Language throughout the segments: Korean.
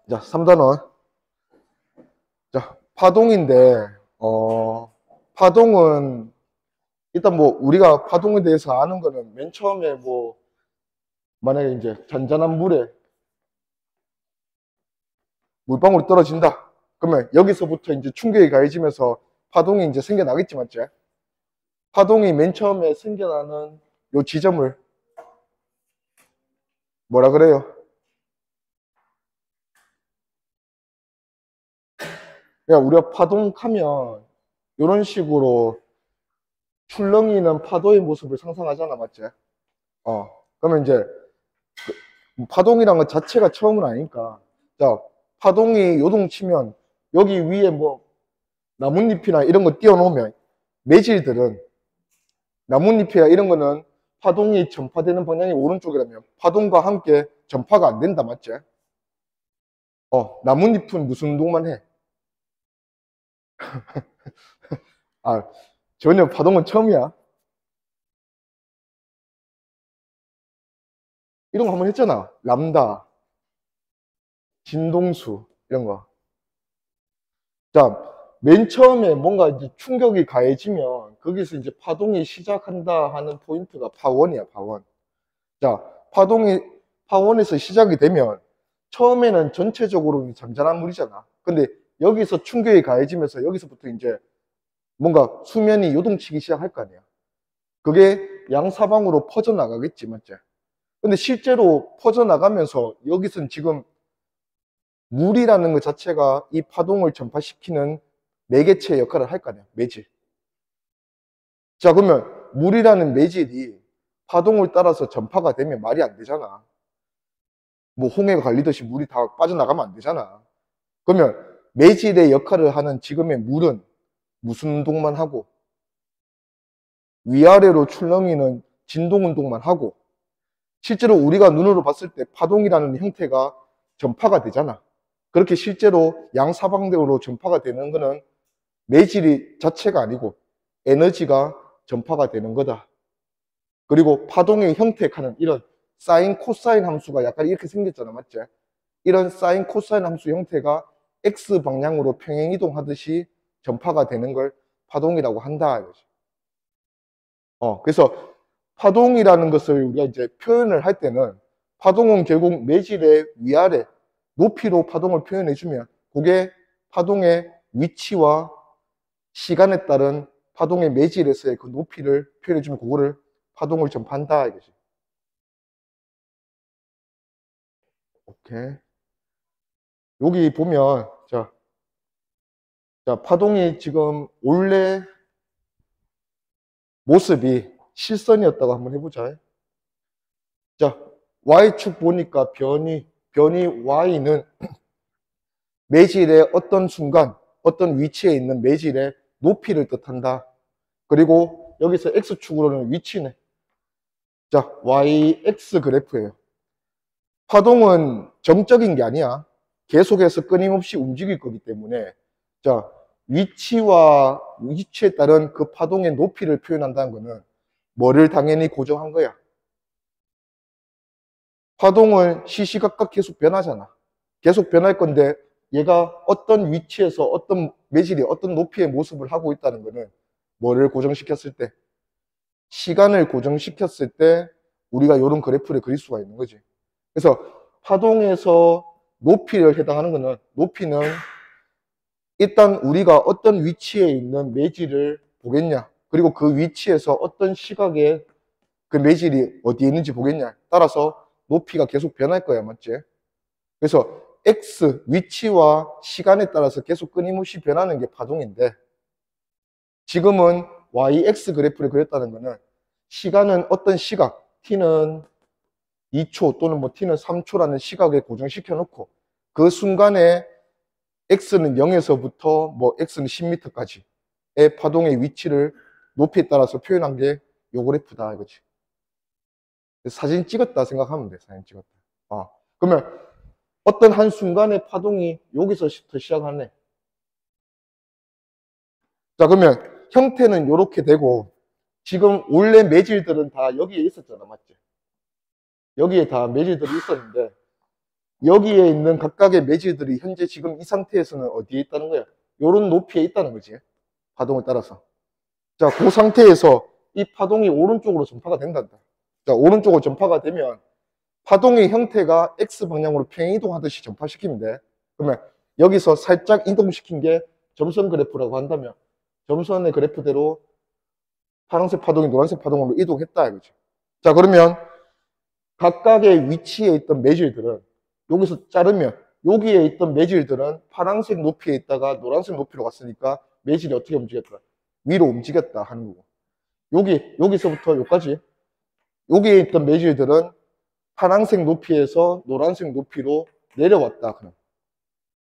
자, 3단원. 자, 파동인데, 파동은, 일단 뭐, 우리가 파동에 대해서 아는 거는 맨 처음에 뭐, 만약에 이제 잔잔한 물에 물방울이 떨어진다. 그러면 여기서부터 이제 충격이 가해지면서 파동이 이제 생겨나겠지, 맞지? 파동이 맨 처음에 생겨나는 요 지점을 뭐라 그래요? 그냥 우리가 파동하면 이런 식으로 출렁이는 파도의 모습을 상상하잖아, 맞지? 그러면 이제 파동이란 것 자체가 처음은 아니니까. 자, 파동이 요동치면 여기 위에 뭐 나뭇잎이나 이런 거 띄워놓으면 매질들은 나뭇잎이나 이런 거는 파동이 전파되는 방향이 오른쪽이라면 파동과 함께 전파가 안 된다, 맞지? 나뭇잎은 무슨 운동만 해? 아, 전혀 파동은 처음이야. 이런 거 한번 했잖아. 람다, 진동수, 이런 거. 자, 맨 처음에 뭔가 이제 충격이 가해지면 거기서 이제 파동이 시작한다 하는 포인트가 파원이야, 파원. 자, 파동이 파원에서 시작이 되면 처음에는 전체적으로 잔잔한 물이잖아. 근데 여기서 충격이 가해지면서 여기서부터 이제 뭔가 수면이 요동치기 시작할 거 아니야. 그게 양사방으로 퍼져나가겠지, 맞지? 근데 실제로 퍼져나가면서 여기서는 지금 물이라는 것 자체가 이 파동을 전파시키는 매개체 역할을 할 거 아니야, 매질. 자, 그러면 물이라는 매질이 파동을 따라서 전파가 되면 말이 안 되잖아. 뭐 홍해가 갈리듯이 물이 다 빠져나가면 안 되잖아. 그러면 매질의 역할을 하는 지금의 물은 무슨 운동만 하고 위아래로 출렁이는 진동 운동만 하고 실제로 우리가 눈으로 봤을 때 파동이라는 형태가 전파가 되잖아. 그렇게 실제로 양사방향으로 전파가 되는 거는 매질이 자체가 아니고 에너지가 전파가 되는 거다. 그리고 파동의 형태하는 이런 사인, 코사인 함수가 약간 이렇게 생겼잖아, 맞지? 이런 사인, 코사인 함수 형태가 X 방향으로 평행 이동하듯이 전파가 되는 걸 파동이라고 한다, 이거지. 그래서 파동이라는 것을 우리가 이제 표현을 할 때는 파동은 결국 매질의 위아래 높이로 파동을 표현해주면 그게 파동의 위치와 시간에 따른 파동의 매질에서의 그 높이를 표현해주면 그거를 파동을 전파한다, 이거지. 오케이. 여기 보면, 자, 파동이 지금 원래 모습이 실선이었다고 한번 해보자. 자, Y축 보니까 변이 Y는 매질의 어떤 순간, 어떤 위치에 있는 매질의 높이를 뜻한다. 그리고 여기서 X축으로는 위치네. 자, YX 그래프예요. 파동은 정적인 게 아니야. 계속해서 끊임없이 움직일 거기 때문에 자, 위치에 따른 그 파동의 높이를 표현한다는 거는 뭐를 당연히 고정한 거야? 파동은 시시각각 계속 변하잖아. 계속 변할 건데 얘가 어떤 위치에서 어떤 매질이 어떤 높이의 모습을 하고 있다는 거는 뭐를 고정시켰을 때? 시간을 고정시켰을 때 우리가 이런 그래프를 그릴 수가 있는 거지. 그래서 파동에서 높이를 해당하는 거는 높이는 일단 우리가 어떤 위치에 있는 매질을 보겠냐. 그리고 그 위치에서 어떤 시각에 그 매질이 어디에 있는지 보겠냐. 따라서 높이가 계속 변할 거야. 맞지? 그래서 X, 위치와 시간에 따라서 계속 끊임없이 변하는 게 파동인데 지금은 YX 그래프를 그렸다는 거는 시간은 어떤 시각, T는 2초 또는 뭐 T는 3초라는 시각에 고정시켜 놓고 그 순간에 X는 0에서부터 뭐 X는 10m까지의 파동의 위치를 높이에 따라서 표현한 게 요 그래프다 이거지. 사진 찍었다 생각하면 돼. 사진 찍었다. 그러면 어떤 한 순간의 파동이 여기서부터 시작하네. 자, 그러면 형태는 이렇게 되고 지금 원래 매질들은 다 여기에 있었잖아. 맞지? 여기에 다 매질들이 있었는데 여기에 있는 각각의 매질들이 현재 지금 이 상태에서는 어디에 있다는 거야? 요런 높이에 있다는 거지. 파동을 따라서. 자, 그 상태에서 이 파동이 오른쪽으로 전파가 된단다. 자, 오른쪽으로 전파가 되면 파동의 형태가 X방향으로 평행이동하듯이 전파시키면 돼. 그러면 여기서 살짝 이동시킨 게 점선 그래프라고 한다면 점선의 그래프대로 파란색 파동이 노란색 파동으로 이동했다 이거지. 자, 그러면 각각의 위치에 있던 매질들은 여기서 자르면 여기에 있던 매질들은 파란색 높이에 있다가 노란색 높이로 갔으니까 매질이 어떻게 움직였다? 위로 움직였다 하는 거고. 여기서부터 여기까지 여기에 있던 매질들은 파란색 높이에서 노란색 높이로 내려왔다. 그럼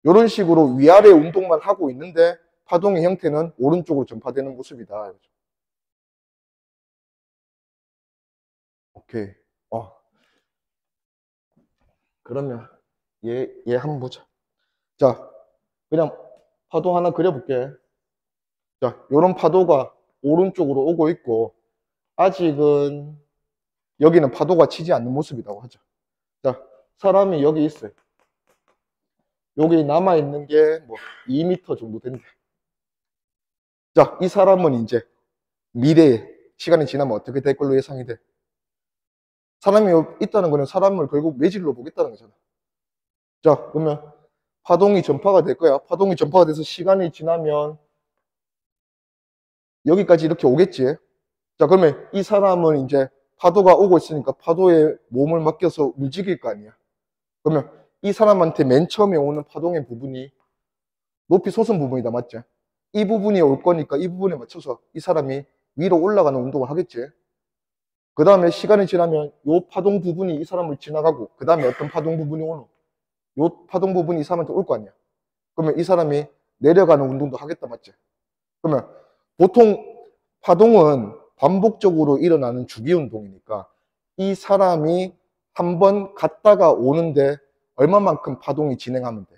이런 식으로 위아래 운동만 하고 있는데 파동의 형태는 오른쪽으로 전파되는 모습이다. 오케이. 그러면 얘 한번 보자. 자, 그냥 파도 하나 그려볼게. 자, 요런 파도가 오른쪽으로 오고 있고 아직은 여기는 파도가 치지 않는 모습이라고 하죠. 자, 사람이 여기 있어요. 여기 남아있는 게 뭐 2m 정도 된대. 자, 이 사람은 이제 미래에 시간이 지나면 어떻게 될 걸로 예상이 돼? 사람이 있다는 거는 사람을 결국 매질로 보겠다는 거잖아. 자, 그러면 파동이 전파가 될 거야. 파동이 전파가 돼서 시간이 지나면 여기까지 이렇게 오겠지. 자, 그러면 이 사람은 이제 파도가 오고 있으니까 파도에 몸을 맡겨서 움직일 거 아니야. 그러면 이 사람한테 맨 처음에 오는 파동의 부분이 높이 솟은 부분이다, 맞지? 이 부분이 올 거니까 이 부분에 맞춰서 이 사람이 위로 올라가는 운동을 하겠지. 그 다음에 시간이 지나면 요 파동 부분이 이 사람을 지나가고 그 다음에 어떤 파동 부분이 오노? 요 파동 부분이 이 사람한테 올 거 아니야. 그러면 이 사람이 내려가는 운동도 하겠다, 맞지? 그러면 보통 파동은 반복적으로 일어나는 주기 운동이니까 이 사람이 한 번 갔다가 오는데 얼마만큼 파동이 진행하면 돼?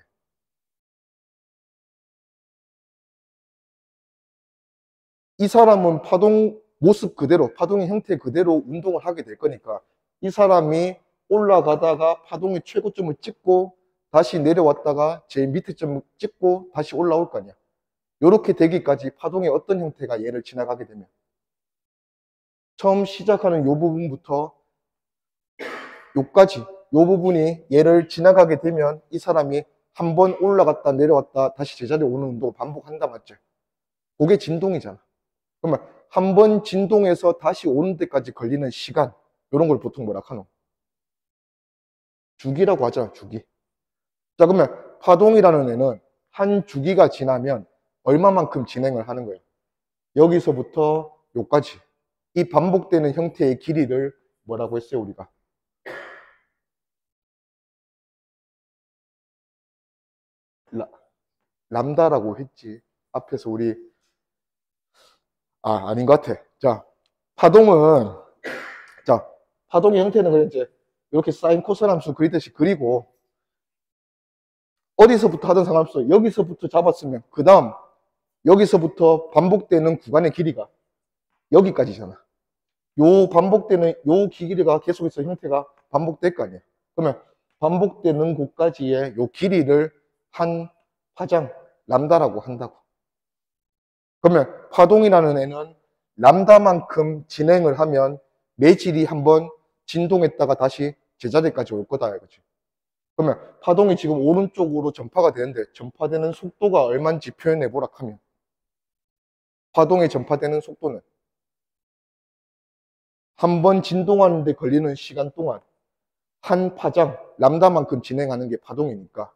이 사람은 파동 모습 그대로, 파동의 형태 그대로 운동을 하게 될 거니까 이 사람이 올라가다가 파동의 최고점을 찍고 다시 내려왔다가 제일 밑에 점을 찍고 다시 올라올 거 아니야. 이렇게 되기까지 파동의 어떤 형태가 얘를 지나가게 되면 처음 시작하는 이 부분부터 요까지 요 부분이 얘를 지나가게 되면 이 사람이 한 번 올라갔다 내려왔다 다시 제자리에 오는 운동을 반복한다, 맞죠? 그게 진동이잖아. 그러면 한 번 진동해서 다시 오는 데까지 걸리는 시간, 이런 걸 보통 뭐라 하노? 주기라고 하잖아, 주기. 자, 그러면 파동이라는 애는 한 주기가 지나면 얼마만큼 진행을 하는 거예요? 여기서부터 요까지 이 반복되는 형태의 길이를 뭐라고 했어요, 우리가? 람다라고 했지. 앞에서 우리 아닌 것 같아. 자, 파동은 자, 파동의 형태는 그냥 이제 이렇게 사인 코사인 함수 그리듯이 그리고 어디서부터 하든 상관없어. 여기서부터 잡았으면 그 다음 여기서부터 반복되는 구간의 길이가 여기까지잖아. 요 반복되는 요 길이가 계속해서 형태가 반복될 거 아니야. 그러면 반복되는 곳까지의 요 길이를 한 파장 람다라고 한다고. 그러면 파동이라는 애는 람다만큼 진행을 하면 매질이 한번 진동했다가 다시 제자리까지 올 거다 이거지. 그러면 파동이 지금 오른쪽으로 전파가 되는데 전파되는 속도가 얼마인지 표현해 보라 하면 파동이 전파되는 속도는 한 번 진동하는데 걸리는 시간 동안 한 파장 람다만큼 진행하는 게 파동이니까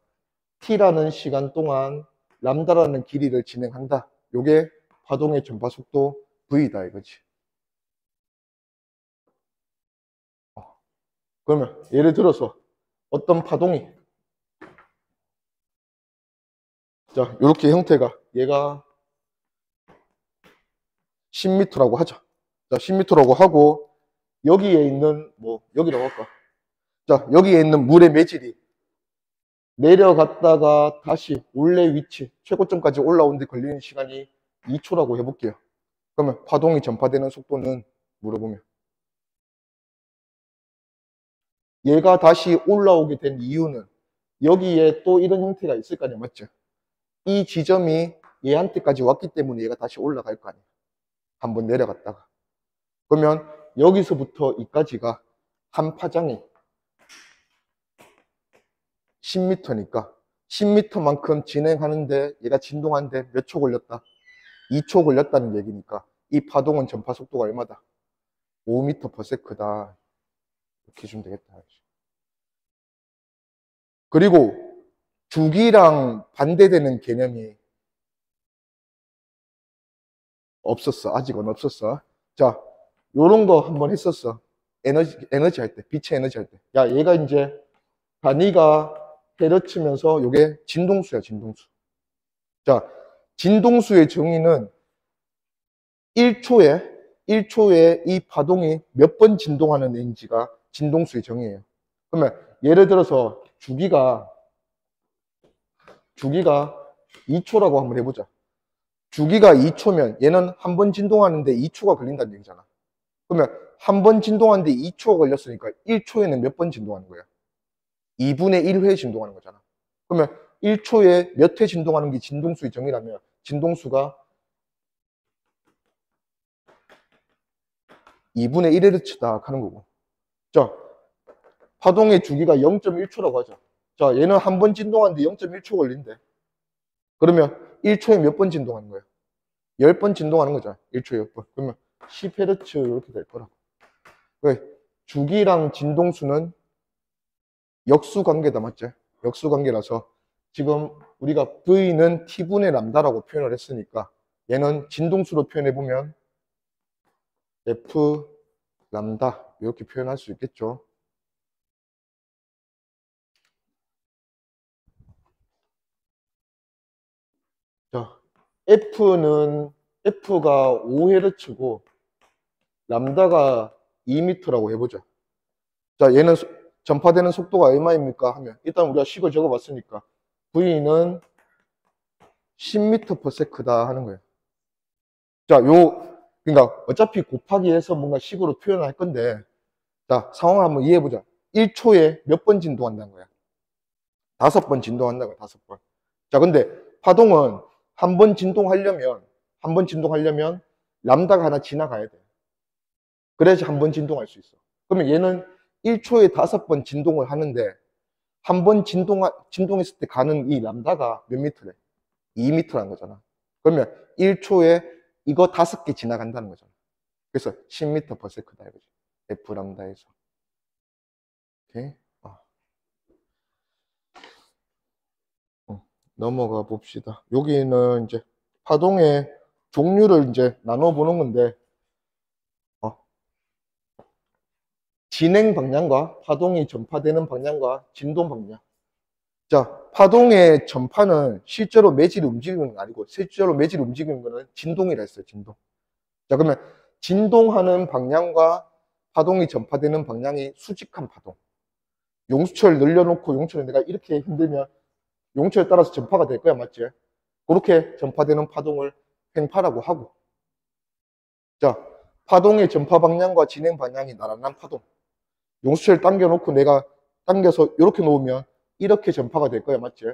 t라는 시간 동안 람다라는 길이를 진행한다. 요게 파동의 전파 속도 v다 이거지. 그러면 예를 들어서 어떤 파동이 자 이렇게 형태가 얘가 10m라고 하자. 자 10m라고 하고 여기에 있는 뭐 여기라고 할까. 자 여기에 있는 물의 매질이 내려갔다가 다시 원래 위치 최고점까지 올라오는 데 걸리는 시간이 2초라고 해볼게요. 그러면 파동이 전파되는 속도는 물어보면 얘가 다시 올라오게 된 이유는 여기에 또 이런 형태가 있을 거 아니야, 맞죠? 이 지점이 얘한테까지 왔기 때문에 얘가 다시 올라갈 거 아니야. 한번 내려갔다가. 그러면 여기서부터 이까지가 한 파장이 10m니까 10m만큼 진행하는데 얘가 진동하는데 몇 초 걸렸다? 2초 걸렸다는 얘기니까 이 파동은 전파 속도가 얼마다? 5m/s다. 이렇게 주면 되겠다. 그리고 주기랑 반대되는 개념이 없었어. 아직은 없었어. 자, 요런 거 한번 했었어. 에너지 할 때, 빛의 에너지 할 때. 야, 얘가 이제 단위가 헤르츠면서 요게 진동수야, 진동수. 자, 진동수의 정의는 1초에 이 파동이 몇 번 진동하는 애인지가 진동수의 정의예요. 그러면 예를 들어서 주기가 2초라고 한번 해보자. 주기가 2초면 얘는 한 번 진동하는데 2초가 걸린다는 얘기잖아. 그러면 한 번 진동하는데 2초가 걸렸으니까 1초에는 몇 번 진동하는 거야? 2분의 1회 진동하는 거잖아. 그러면 1초에 몇 회 진동하는 게 진동수의 정의라면 진동수가 2분의 1Hz다 하는 거고. 자, 파동의 주기가 0.1초라고 하죠. 자, 얘는 한 번 진동하는데 0.1초 걸린대. 그러면 1초에 몇 번 진동하는 거야? 10번 진동하는 거잖아. 1초에 10번. 그러면 10Hz 이렇게 될 거라고. 왜? 주기랑 진동수는 역수 관계다, 맞지? 역수 관계라서 지금 우리가 V는 T분의 람다라고 표현을 했으니까 얘는 진동수로 표현해보면 F 람다 이렇게 표현할 수 있겠죠. 자, F가 5Hz고 람다가 2m라고 해보자. 자, 얘는 전파되는 속도가 얼마입니까? 하면 일단 우리가 식을 적어봤으니까 V는 10m/s다 하는 거예요. 자, 그러니까 어차피 곱하기 해서 뭔가 식으로 표현할 건데, 자, 상황을 한번 이해해보자. 1초에 몇 번 진동한다는 거야? 5번 진동한다고, 5번. 자, 근데 파동은 한 번 진동하려면 람다가 하나 지나가야 돼. 그래야지 한 번 진동할 수 있어. 그러면 얘는 1초에 5번 진동을 하는데, 한 번 진동했을 때 가는 이 람다가 몇 미터래? 2m라는 거잖아. 그러면 1초에 이거 5개 지나간다는 거잖아. 그래서 10m/s다 이거지. F 람다에서. 오케이. 넘어가 봅시다. 여기는 이제 파동의 종류를 이제 나눠보는 건데, 어, 진행 방향과 파동이 전파되는 방향과 진동 방향. 자, 파동의 전파는 실제로 매질이 움직이는 건 아니고, 실제로 매질이 움직이는 거는 진동이라 했어요, 진동. 자, 그러면 진동하는 방향과 파동이 전파되는 방향이 수직한 파동. 용수철 늘려놓고 용수철을 내가 이렇게 흔들면 용철에 따라서 전파가 될 거야, 맞지? 그렇게 전파되는 파동을 횡파라고 하고. 자, 파동의 전파 방향과 진행 방향이 나란한 파동. 용수철 당겨놓고 내가 당겨서 이렇게 놓으면 이렇게 전파가 될 거야, 맞지?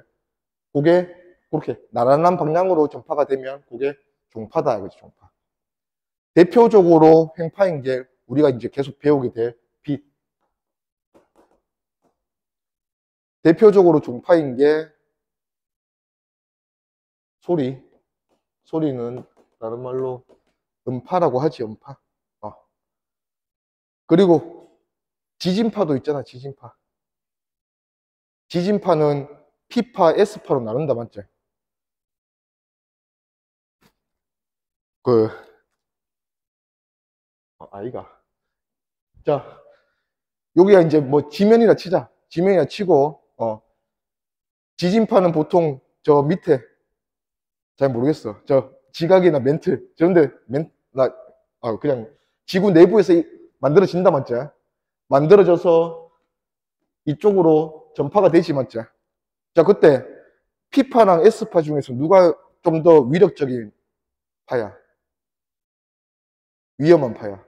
그게 그렇게 나란한 방향으로 전파가 되면 그게 종파다, 이거지, 종파. 대표적으로 횡파인 게 우리가 이제 계속 배우게 될 빛. 대표적으로 종파인 게 소리. 소리는 다른 말로 음파라고 하지, 음파. 그리고 지진파도 있잖아, 지진파. 지진파는 P파, S파로 나눈다, 맞지? 그, 아이가. 자, 여기가 이제 뭐 지면이라 치자. 지면이라 치고, 지진파는 보통 저 밑에, 잘 모르겠어. 저 지각이나 멘틀, 저런데, 그냥 지구 내부에서 만들어진다, 맞지? 만들어져서 이쪽으로 전파가 되지, 맞지? 자, 그때 P파랑 S파 중에서 누가 좀 더 위력적인 파야? 위험한 파야.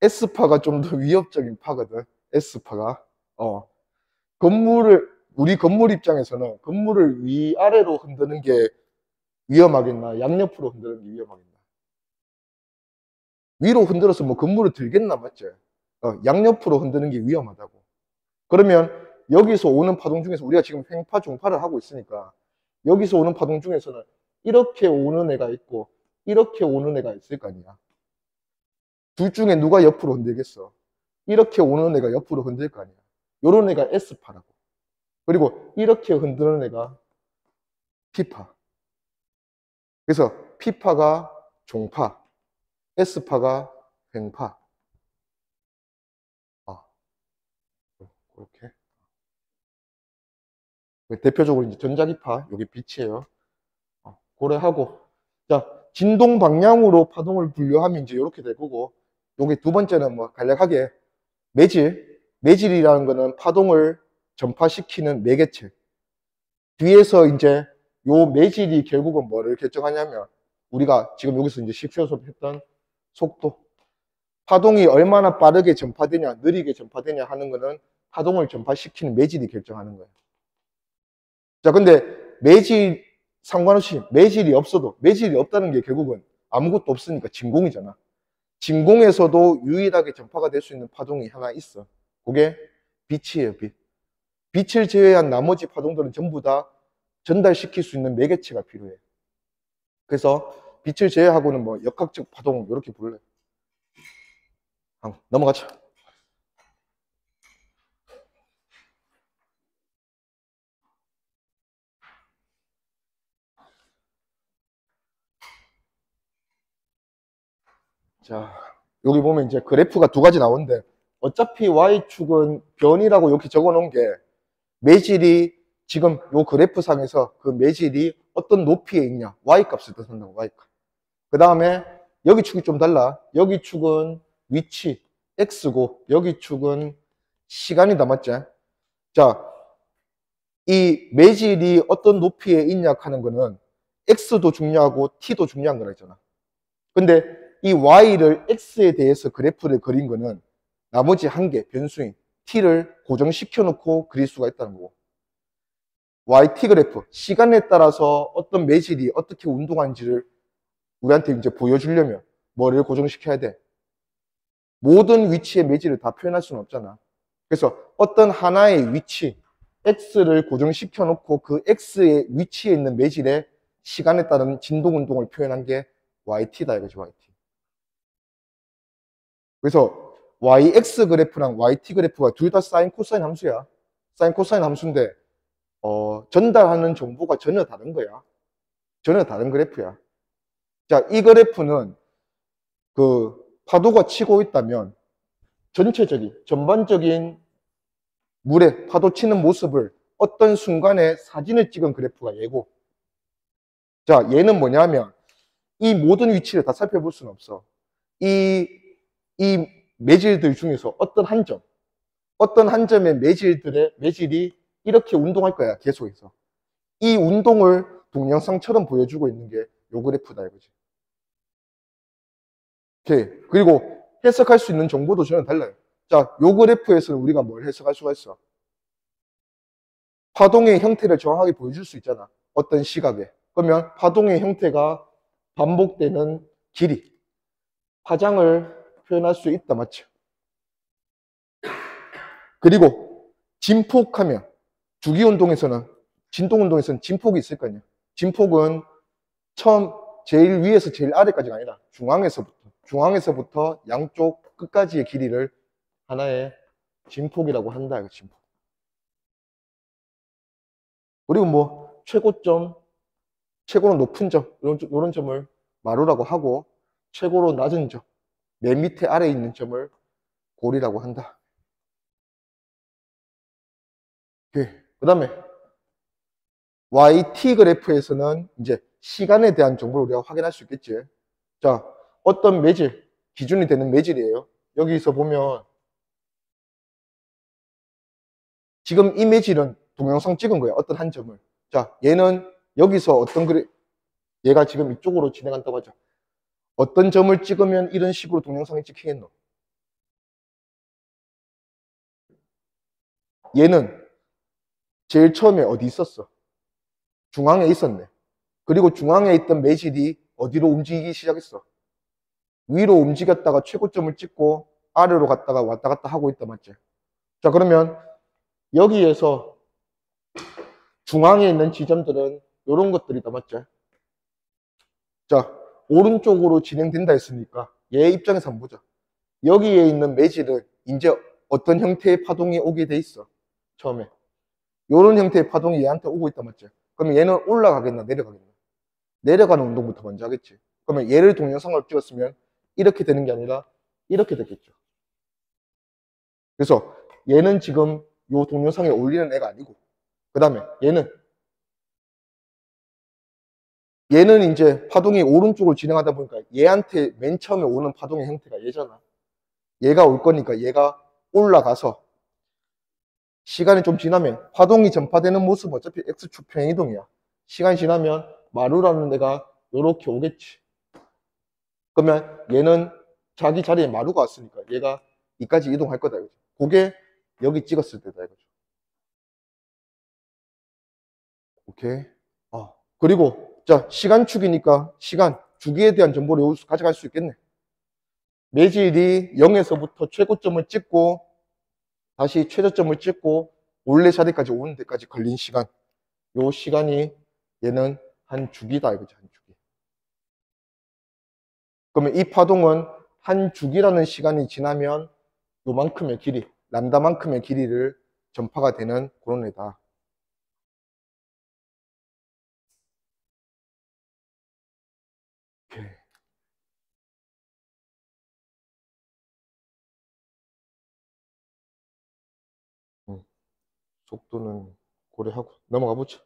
S파가 좀 더 위협적인 파거든. S파가. 우리 건물 입장에서는 건물을 위아래로 흔드는 게 위험하겠나? 양옆으로 흔드는 게 위험하겠나? 위로 흔들어서 뭐 건물을 들겠나, 맞지? 양옆으로 흔드는 게 위험하다고. 그러면 여기서 오는 파동 중에서 우리가 지금 횡파, 중파를 하고 있으니까 여기서 오는 파동 중에서는 이렇게 오는 애가 있고 이렇게 오는 애가 있을 거 아니야. 둘 중에 누가 옆으로 흔들겠어? 이렇게 오는 애가 옆으로 흔들 거 아니야. 요런 애가 S파라고. 그리고 이렇게 흔드는 애가 P파. 그래서 P파가 종파, S파가 횡파. 그렇게. 대표적으로 이제 전자기파, 여기 빛이에요. 고려하고. 자, 진동 방향으로 파동을 분류하면 이제 이렇게 될 거고, 여기 두 번째는 뭐 간략하게 매질이라는 거는 파동을 전파시키는 매개체. 뒤에서 이제 요 매질이 결국은 뭐를 결정하냐면, 우리가 지금 여기서 이제 10초 수업했던 속도. 파동이 얼마나 빠르게 전파되냐, 느리게 전파되냐 하는 거는 파동을 전파시키는 매질이 결정하는 거예요. 자, 근데 매질 상관없이 매질이 없어도 매질이 없다는 게 결국은 아무것도 없으니까 진공이잖아. 진공에서도 유일하게 전파가 될 수 있는 파동이 하나 있어. 그게 빛이에요, 빛. 빛을 제외한 나머지 파동들은 전부 다 전달시킬 수 있는 매개체가 필요해. 그래서 빛을 제외하고는 뭐 역학적 파동 이렇게 부를래. 넘어가자. 자, 여기 보면 이제 그래프가 두 가지 나오는데 어차피 Y축은 변이라고 이렇게 적어 놓은 게 매질이 지금 요 그래프상에서 그 매질이 어떤 높이에 있냐 Y값을 뜻한다고. Y값. 그 다음에 여기 축이 좀 달라. 여기 축은 위치 X고 여기 축은 시간이다, 맞지? 자, 이 매질이 어떤 높이에 있냐 하는 거는 X도 중요하고 T도 중요한 거라 했잖아. 근데 이 Y를 X에 대해서 그래프를 그린 거는 나머지 한 개, 변수인 T를 고정시켜 놓고 그릴 수가 있다는 거고. YT 그래프, 시간에 따라서 어떤 매질이 어떻게 운동하는지를 우리한테 이제 보여주려면 뭐를 고정시켜야 돼? 모든 위치의 매질을 다 표현할 수는 없잖아. 그래서 어떤 하나의 위치, X를 고정시켜 놓고 그 X의 위치에 있는 매질의 시간에 따른 진동 운동을 표현한 게 YT다 이거지, YT. 그래서 YX 그래프랑 YT 그래프가 둘 다 사인 코사인 함수야. 사인 코사인 함수인데 전달하는 정보가 전혀 다른 거야. 전혀 다른 그래프야. 자, 이 그래프는 그 파도가 치고 있다면 전반적인 물에 파도 치는 모습을 어떤 순간에 사진을 찍은 그래프가 얘고. 자, 얘는 뭐냐면 이 모든 위치를 다 살펴볼 수는 없어. 이 매질들 중에서 어떤 한 점의 매질이 이렇게 운동할 거야, 계속해서. 이 운동을 동영상처럼 보여주고 있는 게 요 그래프다 이거지. 오케이. 그리고 해석할 수 있는 정보도 전혀 달라요. 자, 요 그래프에서는 우리가 뭘 해석할 수가 있어? 파동의 형태를 정확하게 보여줄 수 있잖아. 어떤 시각에. 그러면 파동의 형태가 반복되는 길이, 파장을 표현할 수 있다, 맞죠? 그리고 진폭하면 주기운동에서는 진동운동에서는 진폭이 있을 거 아니야. 진폭은 처음 제일 위에서 제일 아래까지가 아니라 중앙에서부터 양쪽 끝까지의 길이를 하나의 진폭이라고 한다. 진폭. 그리고 뭐 최고점, 최고로 높은 점 이런 점을 마루라고 하고 최고로 낮은 점, 맨 밑에 아래에 있는 점을 골이라고 한다. 그 다음에 YT 그래프에서는 이제 시간에 대한 정보를 우리가 확인할 수 있겠지. 자, 어떤 매질, 기준이 되는 매질이에요. 여기서 보면 지금 이 매질은 동영상 찍은 거야. 어떤 한 점을. 자, 얘는 여기서 얘가 지금 이쪽으로 진행한다고 하죠. 어떤 점을 찍으면 이런 식으로 동영상이 찍히겠노? 얘는 제일 처음에 어디 있었어? 중앙에 있었네. 그리고 중앙에 있던 매질이 어디로 움직이기 시작했어? 위로 움직였다가 최고점을 찍고 아래로 갔다가 왔다 갔다 하고 있다 맞지? 자, 그러면 여기에서 중앙에 있는 지점들은 이런 것들이다 맞지? 자, 오른쪽으로 진행된다 했으니까 얘 입장에서 한번 보자. 여기에 있는 매질은 이제 어떤 형태의 파동이 오게 돼 있어. 처음에. 이런 형태의 파동이 얘한테 오고 있다 맞지? 그러면 얘는 올라가겠나 내려가겠나? 내려가는 운동부터 먼저 하겠지. 그러면 얘를 동영상으로 찍었으면 이렇게 되는 게 아니라 이렇게 되겠죠. 그래서 얘는 지금 요 동영상에 올리는 애가 아니고 그 다음에 얘는 이제 파동이 오른쪽으로 진행하다 보니까 얘한테 맨 처음에 오는 파동의 형태가 얘잖아. 얘가 올 거니까 얘가 올라가서 시간이 좀 지나면 파동이 전파되는 모습 어차피 X축 평행이동이야. 시간이 지나면 마루라는 데가 요렇게 오겠지. 그러면 얘는 자기 자리에 마루가 왔으니까 얘가 이까지 이동할 거다 이거죠. 그게 여기 찍었을 때다 이거죠. 오케이. 그리고 자 시간축이니까 시간 주기에 대한 정보를 여기서 가져갈 수 있겠네. 매질이 0에서부터 최고점을 찍고 다시 최저점을 찍고 원래 자리까지 오는 데까지 걸린 시간. 요 시간이 얘는 한 주기다 이거죠. 한 주기. 그러면 이 파동은 한 주기라는 시간이 지나면 요만큼의 길이, 람다만큼의 길이를 전파가 되는 그런 애다. 오케이. 속도는 고려하고 넘어가 보죠.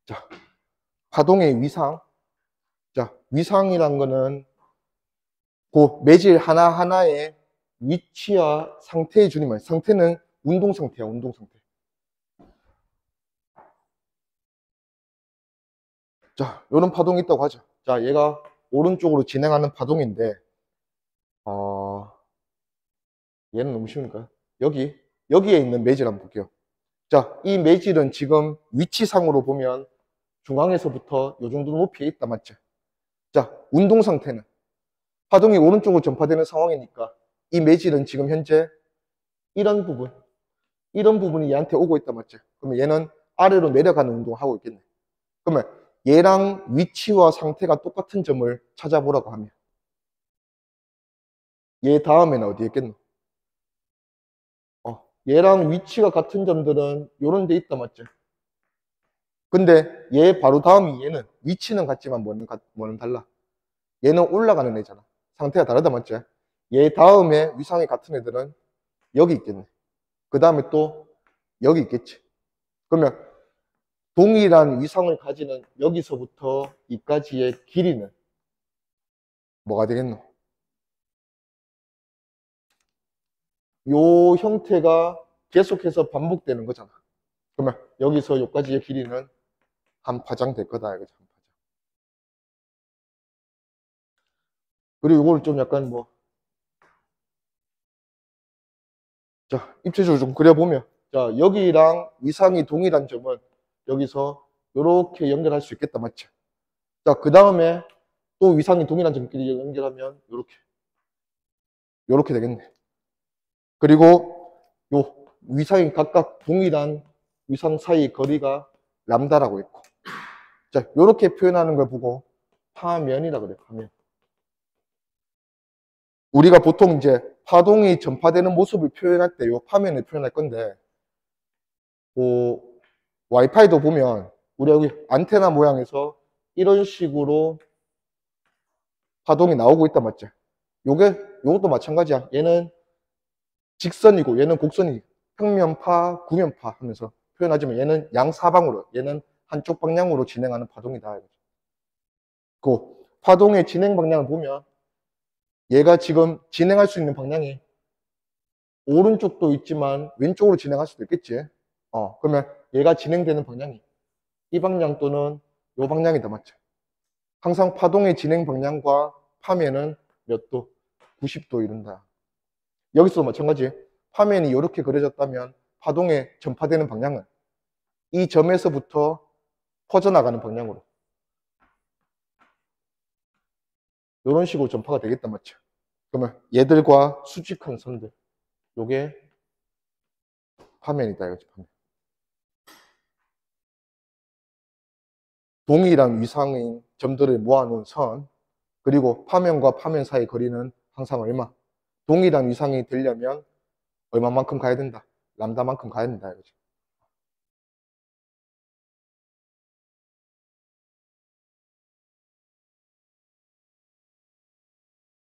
자, 파동의 위상. 자, 위상이란 거는 그 매질 하나하나의 위치와 상태의 주님, 상태는 운동 상태야, 운동 상태. 자, 이런 파동이 있다고 하죠. 자, 얘가 오른쪽으로 진행하는 파동인데, 얘는 너무 쉬우니까. 여기에 있는 매질 한번 볼게요. 자, 이 매질은 지금 위치상으로 보면 중앙에서부터 이 정도 높이에 있다, 맞죠? 자, 운동 상태는 파동이 오른쪽으로 전파되는 상황이니까 이 매질은 지금 현재 이런 부분이 얘한테 오고 있다, 맞죠? 그러면 얘는 아래로 내려가는 운동을 하고 있겠네. 그러면 얘랑 위치와 상태가 똑같은 점을 찾아보라고 하면 얘 다음에는 어디에 있겠노? 얘랑 위치가 같은 점들은 요런 데 있다 맞죠? 근데 얘 바로 다음이 얘는 위치는 같지만 뭐는 달라. 얘는 올라가는 애잖아. 상태가 다르다 맞죠? 얘 다음에 위상이 같은 애들은 여기 있겠네. 그 다음에 또 여기 있겠지. 그러면 동일한 위상을 가지는 여기서부터 이까지의 길이는 뭐가 되겠노? 요 형태가 계속해서 반복되는 거잖아. 그러면 여기서 여기까지의 길이는 한 파장 될 거다. 이거죠. 한 파장. 그리고 이걸 좀 약간 자, 입체적으로 좀 그려보면, 자, 여기랑 위상이 동일한 점은 여기서 이렇게 연결할 수 있겠다. 맞죠? 자, 그 다음에 또 위상이 동일한 점끼리 연결하면 요렇게 되겠네. 그리고 요 위상이 각각 동일한 위상 사이 거리가 람다라고 있고. 자, 요렇게 표현하는 걸 보고 파면이라 그래요. 파면. 우리가 보통 이제 파동이 전파되는 모습을 표현할 때 요 파면을 표현할 건데, 와이파이도 보면 우리 여기 안테나 모양에서 이런 식으로 파동이 나오고 있단 맞죠? 요것도 마찬가지야. 얘는 직선이고 얘는 곡선이 평면파, 구면파 하면서 표현하지만 얘는 양사방으로, 얘는 한쪽 방향으로 진행하는 파동이다. 그 파동의 진행 방향을 보면 얘가 지금 진행할 수 있는 방향이 오른쪽도 있지만 왼쪽으로 진행할 수도 있겠지. 그러면 얘가 진행되는 방향이 이 방향 또는 이 방향이다 맞죠? 항상 파동의 진행 방향과 파면은 몇 도? 90도 이룬다. 여기서도 마찬가지. 파면이 이렇게 그려졌다면 파동의 전파되는 방향은 이 점에서부터 퍼져나가는 방향으로 이런 식으로 전파가 되겠단 말이죠. 그러면 얘들과 수직한 선들, 요게 파면이다 이거지. 파면. 동일한 위상의 점들을 모아놓은 선, 그리고 파면과 파면 사이 거리는 항상 얼마? 동일한 위상이 되려면 얼마만큼 가야 된다? 람다만큼 가야 된다 이거지.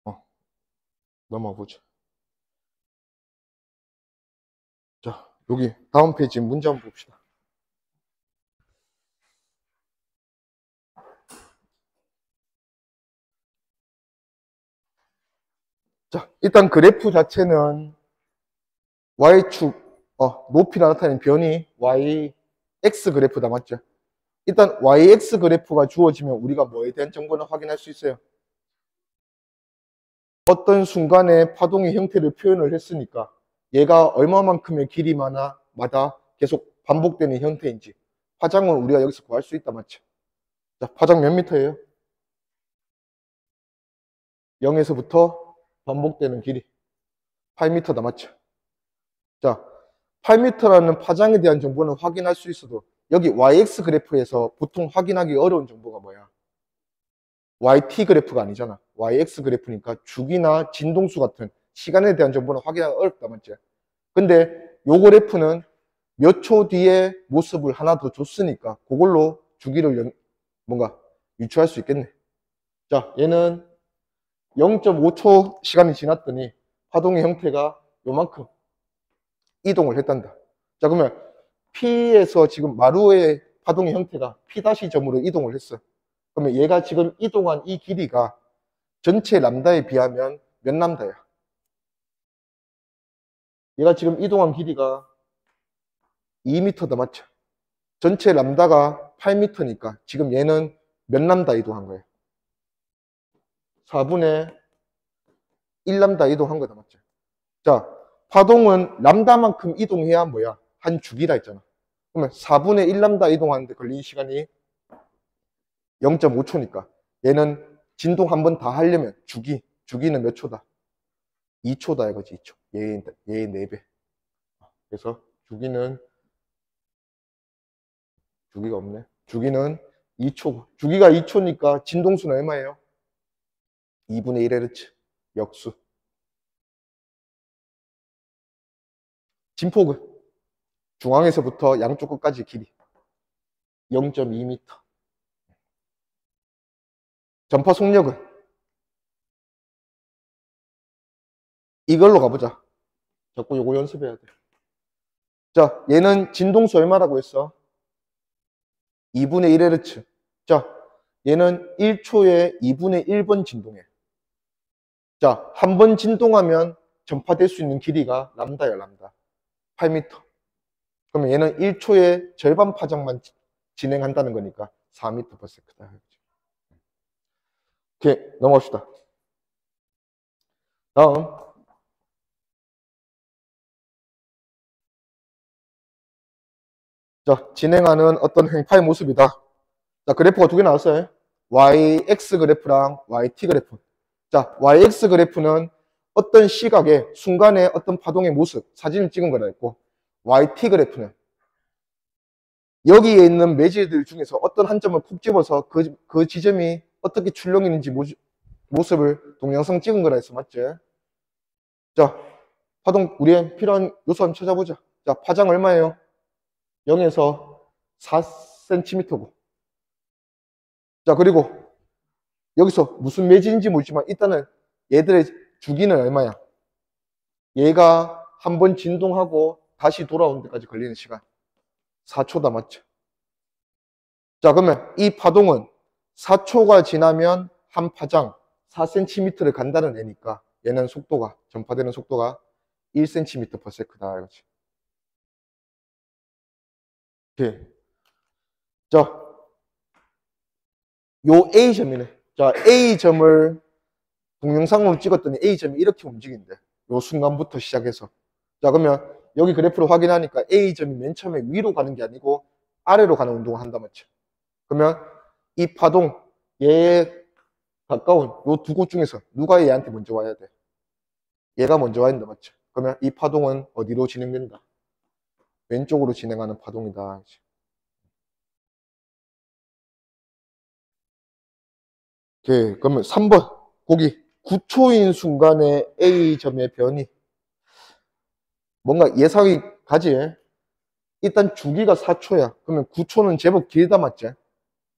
어, 넘어가 보죠. 자, 여기 다음 페이지 문제 한번 봅시다. 자, 일단 그래프 자체는 Y축, 높이가 나타내는 변이 YX 그래프다, 맞죠? 일단 YX 그래프가 주어지면 우리가 뭐에 대한 정보를 확인할 수 있어요? 어떤 순간에 파동의 형태를 표현을 했으니까 얘가 얼마만큼의 길이마다 계속 반복되는 형태인지 파장을 우리가 여기서 구할 수 있다, 맞죠? 자, 파장 몇 미터예요? 0에서부터 반복되는 길이 8m다, 맞죠? 자, 8m라는 파장에 대한 정보는 확인할 수 있어도 여기 YX 그래프에서 보통 확인하기 어려운 정보가 뭐야? YT 그래프가 아니잖아. YX 그래프니까 주기나 진동수 같은 시간에 대한 정보는 확인하기 어렵다, 맞지? 근데 요 그래프는 몇 초 뒤에 모습을 하나 더 줬으니까 그걸로 주기를 뭔가 유추할 수 있겠네. 자, 얘는 0.5초 시간이 지났더니 파동의 형태가 요만큼 이동을 했단다. 자, 그러면 P에서 지금 마루의 파동의 형태가 P-점으로 이동을 했어. 그러면 얘가 지금 이동한 이 길이가 전체 람다에 비하면 몇 람다야? 얘가 지금 이동한 길이가 2m다, 맞죠? 전체 람다가 8m니까 지금 얘는 몇 람다 이동한 거예요? 4분의 1람다 이동한 거다, 맞죠? 자, 파동은 람다만큼 이동해야 뭐야? 한 주기라 했잖아. 그러면 4분의 1람다 이동하는데 걸리는 시간이 0.5초니까 얘는 진동 한 번 다 하려면 주기는 몇 초다? 2초다 이거지. 2초. 얘의 4배. 그래서 주기가 없네. 주기는 2초. 주기가 2초니까 진동수는 얼마예요? 2분의 1Hz. 역수. 진폭은 중앙에서부터 양쪽 끝까지 길이 0.2m. 전파 속력은 이걸로 가보자. 자꾸 요거 연습해야 돼. 자, 얘는 진동수 얼마라고 했어? 2분의 1Hz. 자, 얘는 1초에 2분의 1번 진동해. 자, 한 번 진동하면 전파될 수 있는 길이가 람다야, 람다. 8m. 그러면 얘는 1초에 절반 파장만 진행한다는 거니까 4m/s다. 오케이, 넘어갑시다. 다음. 자, 진행하는 어떤 행파의 모습이다. 자, 그래프가 두 개 나왔어요. YX 그래프랑 YT 그래프. 자, YX 그래프는 어떤 시각에 순간에 어떤 파동의 모습, 사진을 찍은 거라 했고, YT 그래프는 여기에 있는 매질들 중에서 어떤 한 점을 콕 집어서 그 지점이 어떻게 출렁이는지 모습을 동영상 찍은 거라 했어, 맞지? 자, 파동, 우리의 필요한 요소 한번 찾아보자. 자, 파장 얼마예요? 0에서 4cm고. 자, 그리고 여기서 무슨 매질인지 모르지만 일단은 얘들의 주기는 얼마야? 얘가 한번 진동하고 다시 돌아오는 데까지 걸리는 시간 4초다, 맞죠? 자, 그러면 이 파동은 4초가 지나면 한 파장 4cm를 간다는 애니까 얘는 속도가, 전파되는 속도가 1cm/s다 이거지. 오케이. 자, 요 A점이네. 자, A점을 동영상으로 찍었더니 A점이 이렇게 움직인대. 요 순간부터 시작해서. 자, 그러면 여기 그래프를 확인하니까 A점이 맨 처음에 위로 가는 게 아니고 아래로 가는 운동을 한다 맞죠? 그러면 이 파동, 얘에 가까운 요 두 곳 중에서 누가 얘한테 먼저 와야 돼? 얘가 먼저 와야 된다 맞죠? 그러면 이 파동은 어디로 진행된다? 왼쪽으로 진행하는 파동이다. 오케이. 그러면 3번. 거기 9초인 순간에 A점의 변이. 뭔가 예상이 가지. 일단 주기가 4초야. 그러면 9초는 제법 길다 맞지?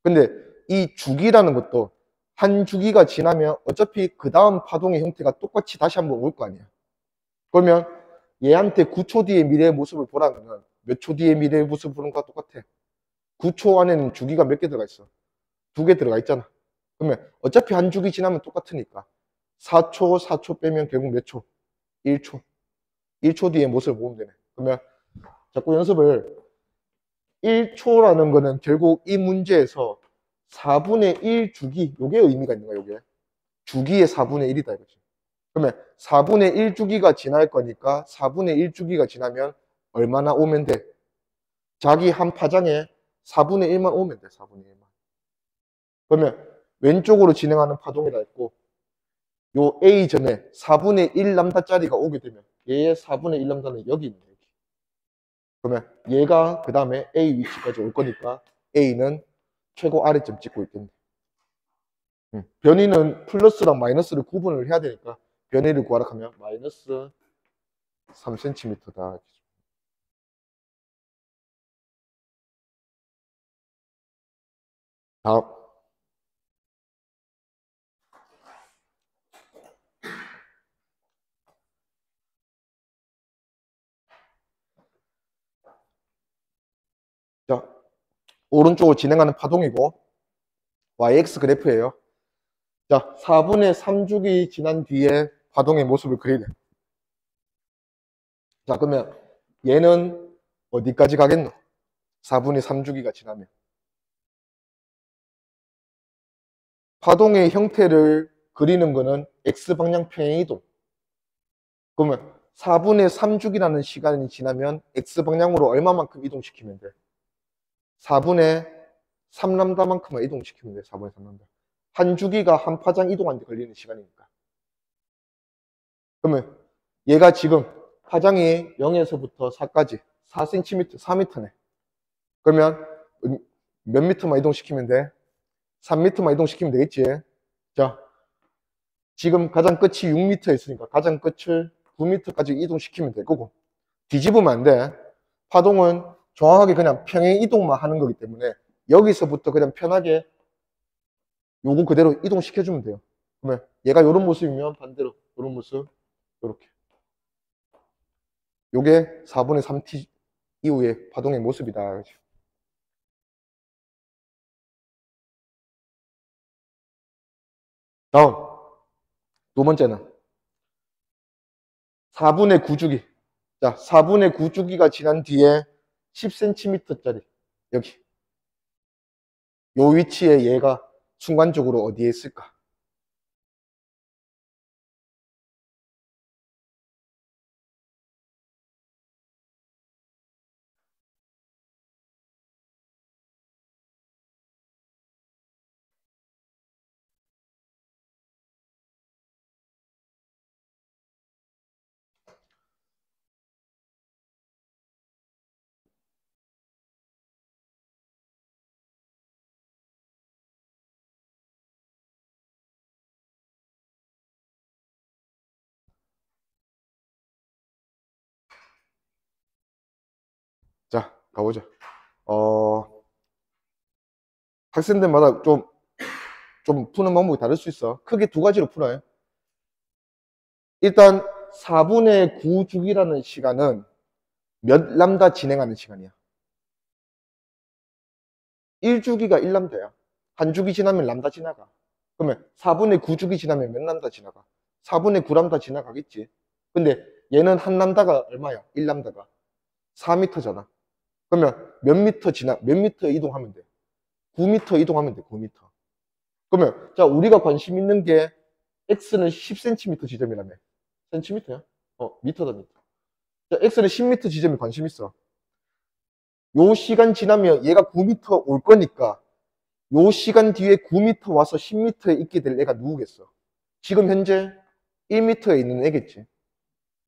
근데 이 주기라는 것도 한 주기가 지나면 어차피 그 다음 파동의 형태가 똑같이 다시 한번 올 거 아니야. 그러면 얘한테 9초 뒤의 미래의 모습을 보라면 몇 초 뒤의 미래의 모습을 보는 거와 똑같아. 9초 안에는 주기가 몇 개 들어가 있어? 2개 들어가 있잖아. 그러면 어차피 한 주기 지나면 똑같으니까 4초, 4초 빼면 결국 몇 초? 1초. 1초 뒤의 모습을 보면 되네. 그러면 자꾸 연습을 1초라는 거는 결국 이 문제에서 4분의 1 주기, 요게 의미가 있는 거야, 요게. 주기의 4분의 1이다, 이거지. 그러면 4분의 1 주기가 지날 거니까 4분의 1 주기가 지나면 얼마나 오면 돼? 자기 한 파장에 4분의 1만 오면 돼, 4분의 1만. 그러면 왼쪽으로 진행하는 파동이라 했고, 요 A점에 4분의 1 람다짜리가 오게 되면 얘의 4분의 1 람다는 여기 있네, 여기. 그러면 얘가 그 다음에 A 위치까지 올 거니까 A는 최고 아래점 찍고 있겠네. 변이는 플러스랑 마이너스를 구분을 해야 되니까 변이를 구하라 하면 마이너스 3cm다. 다음. 자, 오른쪽으로 진행하는 파동이고 YX 그래프예요. 자, 4분의 3주기 지난 뒤에 파동의 모습을 그리래. 자, 그러면 얘는 어디까지 가겠노? 4분의 3주기가 지나면. 파동의 형태를 그리는 거는 X방향 평행이동. 그러면 4분의 3주기라는 시간이 지나면 X방향으로 얼마만큼 이동시키면 돼? 4분의 3람다만큼만 이동시키면 돼. 4분의 3람다. 한 주기가 한 파장 이동하는데 걸리는 시간이니까. 그러면 얘가 지금 파장이 0에서부터 4까지 4cm, 4m네. 그러면 몇 미터만 이동시키면 돼? 3m만 이동시키면 되겠지. 자, 지금 가장 끝이 6m 있으니까 가장 끝을 9m까지 이동시키면 될 거고, 뒤집으면 안 돼. 파동은 정확하게 그냥 평행 이동만 하는 거기 때문에 여기서부터 그냥 편하게 요거 그대로 이동시켜주면 돼요. 그러면 얘가 이런 모습이면 반대로 이런 모습, 이렇게. 요게 4분의 3t 이후의 파동의 모습이다. 다음, 두 번째는 4분의 9주기. 자, 4분의 9주기가 지난 뒤에 10cm짜리, 여기. 요 위치에 얘가 순간적으로 어디에 있을까? 자, 가보자. 학생들마다 좀 푸는 방법이 다를 수 있어. 크게 두 가지로 풀어요. 일단 4분의 9주기라는 시간은 몇 람다 진행하는 시간이야? 1주기가 1람다야. 한 주기 지나면 람다 지나가. 그러면 4분의 9주기 지나면 몇 람다 지나가? 4분의 9람다 지나가겠지. 근데 얘는 한 람다가 얼마야? 1람다가 4m잖아. 그러면 몇 미터 이동하면 돼? 9m 이동하면 돼, 9m. 그러면 자 우리가 관심 있는 게 x는 10cm 지점이라며. 센티미터야? 미터다 미터. 자, x는 10m 지점에 관심 있어. 요 시간 지나면 얘가 9m 올 거니까 요 시간 뒤에 9m 와서 10m에 있게 될 애가 누구겠어? 지금 현재 1m에 있는 애겠지.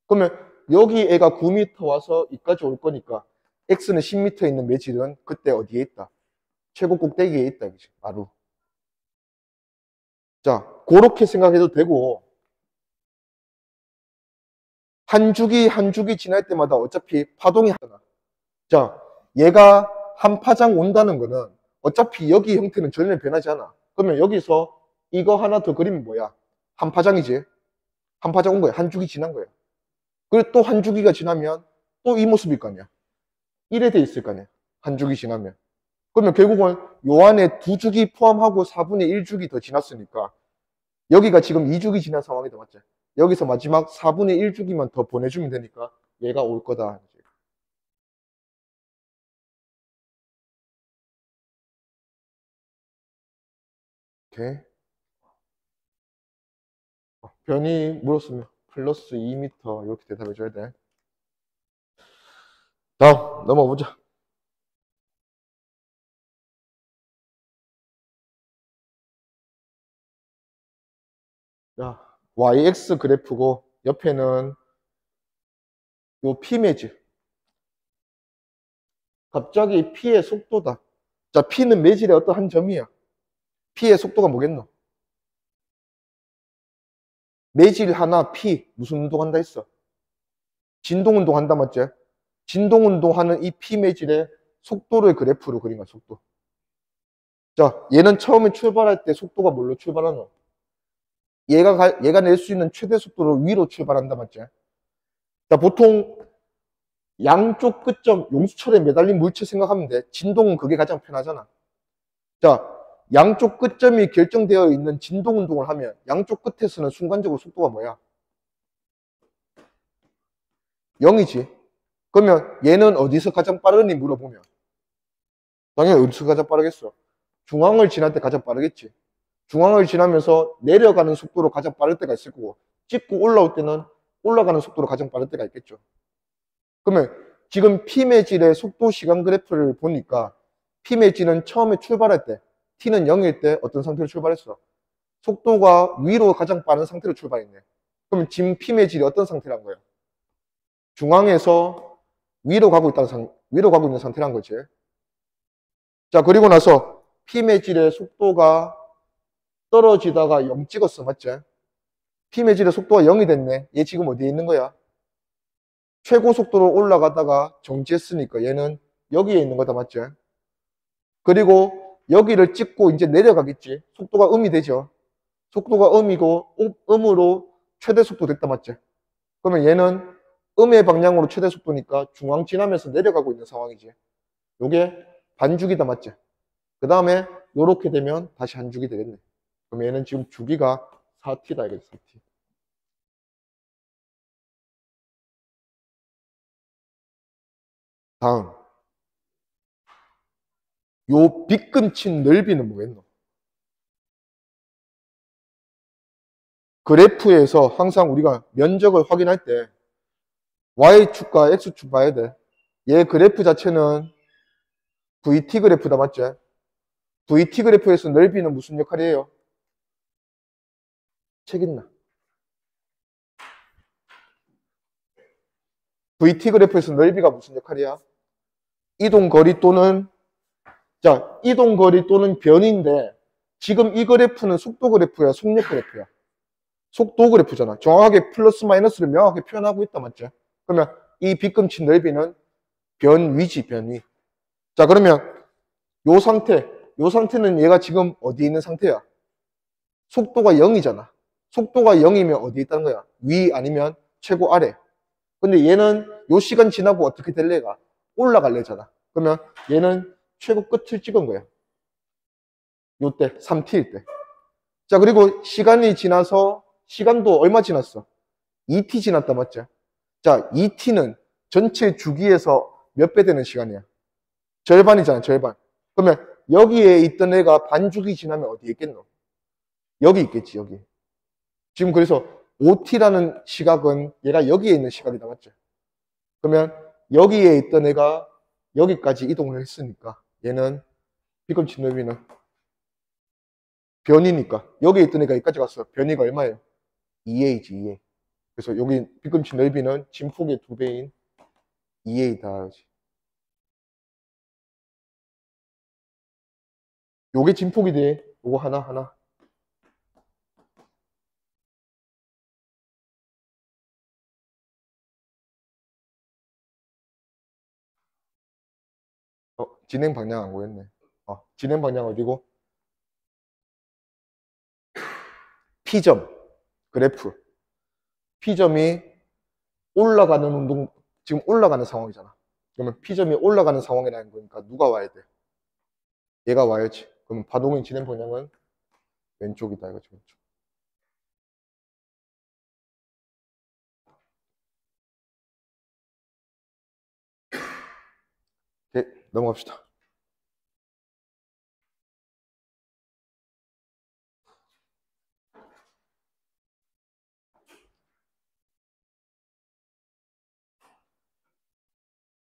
그러면 여기 애가 9m 와서 여기까지 올 거니까 x는 10m에 있는 매질은 그때 어디에 있다? 최고 꼭대기에 있다. 그치? 바로. 자, 그렇게 생각해도 되고 한 주기 한 주기 지날 때마다 어차피 파동이 하잖아. 자, 얘가 한 파장 온다는 거는 어차피 여기 형태는 전혀 변하지 않아. 그러면 여기서 이거 하나 더 그리면 뭐야? 한 파장이지. 한 파장 온 거야. 한 주기 지난 거야. 그리고 또 한 주기가 지나면 또 이 모습일 거 아니야. 이래 돼 있을 거 아니야. 한 주기 지나면. 그러면 결국은 요 안에 두 주기 포함하고 4분의 1주기 더 지났으니까 여기가 지금 2주기 지난 상황이다. 맞지? 여기서 마지막 4분의 1주기만 더 보내주면 되니까 얘가 올 거다. 오케이. 변이 물었으면 플러스 2m 이렇게 대답해 줘야 돼. 다음 넘어보자. 자, yx 그래프고 옆에는 요 p 매질. 갑자기 p의 속도다. 자, p는 매질의 어떤 한 점이야. p의 속도가 뭐겠노? 매질 하나 p 무슨 운동한다 했어? 진동운동 한다 맞지? 진동운동하는 이 p 매질의 속도를 그래프로 그린 거야. 속도. 자, 얘는 처음에 출발할 때 속도가 뭘로 출발하노? 얘가 낼 수 있는 최대 속도로 위로 출발한다 맞지? 자, 보통 양쪽 끝점 용수철에 매달린 물체 생각하면 돼. 진동은 그게 가장 편하잖아. 자, 양쪽 끝점이 결정되어 있는 진동 운동을 하면 양쪽 끝에서는 순간적으로 속도가 뭐야? 0이지. 그러면 얘는 어디서 가장 빠르니 물어보면 당연히 어디서 가장 빠르겠어? 중앙을 지날 때 가장 빠르겠지. 중앙을 지나면서 내려가는 속도로 가장 빠를 때가 있을 거고 찍고 올라올 때는 올라가는 속도로 가장 빠를 때가 있겠죠. 그러면 지금 P매질의 속도 시간 그래프를 보니까 P매질은 처음에 출발할 때 T는 0일 때 어떤 상태로 출발했어? 속도가 위로 가장 빠른 상태로 출발했네. 그럼 지금 P매질이 어떤 상태란 거야? 중앙에서 위로 가고 있는 상태란 거지. 자, 그리고 나서 P매질의 속도가 떨어지다가 0 찍었어. 맞지? P매질의 속도가 0이 됐네. 얘 지금 어디에 있는 거야? 최고 속도로 올라가다가 정지했으니까 얘는 여기에 있는 거다. 맞지? 그리고 여기를 찍고 이제 내려가겠지. 속도가 음이 되죠. 속도가 음이고 음으로 최대 속도 됐다. 맞지? 그러면 얘는 음의 방향으로 최대 속도니까 중앙 지나면서 내려가고 있는 상황이지. 요게 반주기다. 맞지? 그 다음에 요렇게 되면 다시 한 주기 되겠네. 그럼 얘는 지금 주기가 4t다. 이거지. 4t. 다음. 요 빗금친 넓이는 뭐겠노? 그래프에서 항상 우리가 면적을 확인할 때 Y축과 X축 봐야 돼. 얘 그래프 자체는 VT 그래프다. 맞지? VT 그래프에서 넓이는 무슨 역할이에요? 책 있나? VT 그래프에서 넓이가 무슨 역할이야? 이동거리 또는 자, 이동거리 또는 변인데 지금 이 그래프는 속도 그래프야, 속력 그래프야? 속도 그래프잖아. 정확하게 플러스 마이너스를 명확하게 표현하고 있다. 맞죠? 그러면 이 빗금친 넓이는 변위지, 변위. 자, 그러면 요 상태는 얘가 지금 어디에 있는 상태야? 속도가 0이잖아. 속도가 0이면 어디에 있다는 거야? 위 아니면 최고 아래. 근데 얘는 요 시간 지나고 어떻게 될래가? 올라갈래잖아. 그러면 얘는 최고 끝을 찍은 거야. 요때 3t일 때. 자, 그리고 시간이 지나서 시간도 얼마 지났어? 2t 지났다. 맞죠? 자, 2t는 전체 주기에서 몇 배 되는 시간이야? 절반이잖아. 절반. 그러면 여기에 있던 애가 반주기 지나면 어디에 있겠노? 여기 있겠지, 여기. 지금 그래서 OT라는 시각은 얘가 여기에 있는 시각이다, 맞죠? 그러면 여기에 있던 애가 여기까지 이동을 했으니까 얘는 뒤꿈치 넓이는 변이니까 여기에 있던 애가 여기까지 갔어. 변이가 얼마예요? 2a지, 2a. 그래서 여기 뒤꿈치 넓이는 진폭의 2배인 2a다. 요게 진폭이 돼. 요거 하나. 진행 방향 안 보였네. 진행 방향 어디고? P점, 그래프. P점이 올라가는 운동, 지금 올라가는 상황이잖아. 그러면 P점이 올라가는 상황이라는 거니까 누가 와야 돼? 얘가 와야지. 그러면 파동의 진행 방향은 왼쪽이다, 이거지, 왼쪽. 오케이, 넘어갑시다.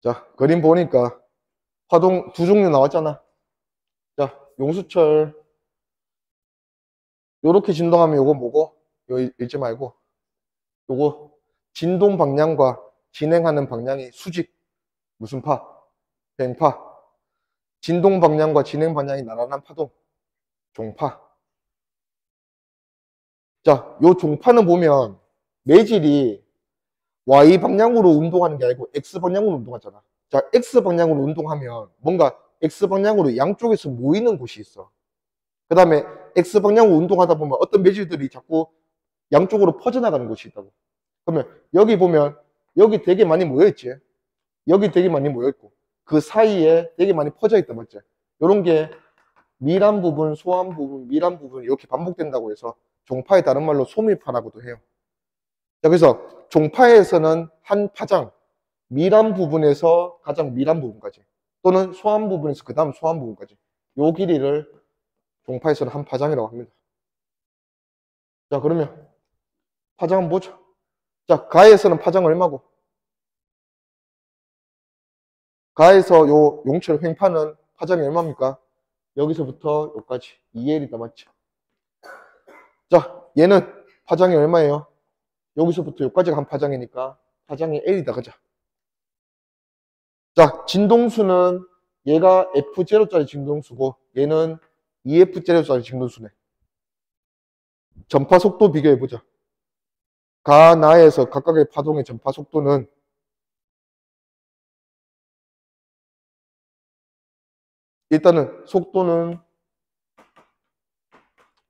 자, 그림 보니까 파동 두 종류 나왔잖아. 자, 용수철 요렇게 진동하면 요거 뭐고? 요 읽지 말고 요거 진동 방향과 진행하는 방향이 수직 무슨 파? 뱅파. 진동 방향과 진행 방향이 나란한 파동 종파. 자, 요 종파는 보면 매질이 Y 방향으로 운동하는 게 아니고 X 방향으로 운동하잖아. 자, X 방향으로 운동하면 뭔가 X 방향으로 양쪽에서 모이는 곳이 있어. 그 다음에 X 방향으로 운동하다 보면 어떤 매질들이 자꾸 양쪽으로 퍼져나가는 곳이 있다고. 그러면 여기 보면 여기 되게 많이 모여있지. 여기 되게 많이 모여있고 그 사이에 되게 많이 퍼져 있다, 맞지? 요런 게 밀한 부분, 소한 부분, 밀한 부분 이렇게 반복된다고 해서 종파의 다른 말로 소밀파라고도 해요. 자, 그래서 종파에서는 한 파장, 밀한 부분에서 가장 밀한 부분까지 또는 소한 부분에서 그 다음 소한 부분까지 요 길이를 종파에서는 한 파장이라고 합니다. 자, 그러면 파장 한번 보죠. 자, 가에서는 파장 얼마고? 가에서 요 용철 횡파는 파장이 얼마입니까? 여기서부터 여기까지 2L이다, 맞죠? 자, 얘는 파장이 얼마예요? 여기서부터 여기까지가 한 파장이니까 파장이 L이다, 그죠? 자, 진동수는 얘가 F0짜리 진동수고 얘는 EF0짜리 진동수네. 전파 속도 비교해보자. 가, 나에서 각각의 파동의 전파 속도는 일단은 속도는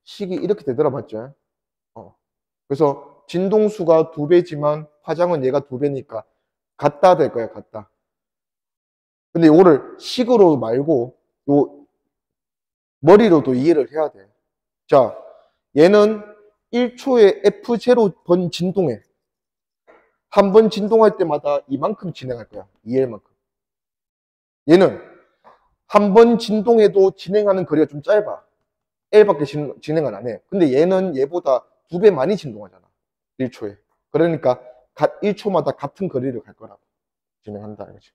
식이 이렇게 되더라, 맞죠? 그래서 진동수가 2배지만 파장은 얘가 2배니까 같다 될 거야, 같다. 근데 이거를 식으로 말고 요 머리로도 이해를 해야 돼. 자, 얘는 1초에 F0번 진동해. 한 번 진동할 때마다 이만큼 진행할 거야. 2L만큼. 얘는 한 번 진동해도 진행하는 거리가 좀 짧아. L밖에 진행을 안 해. 근데 얘는 얘보다 2배 많이 진동하잖아. 1초에. 그러니까 1초마다 같은 거리를 갈 거라고 진행한다, 이거지.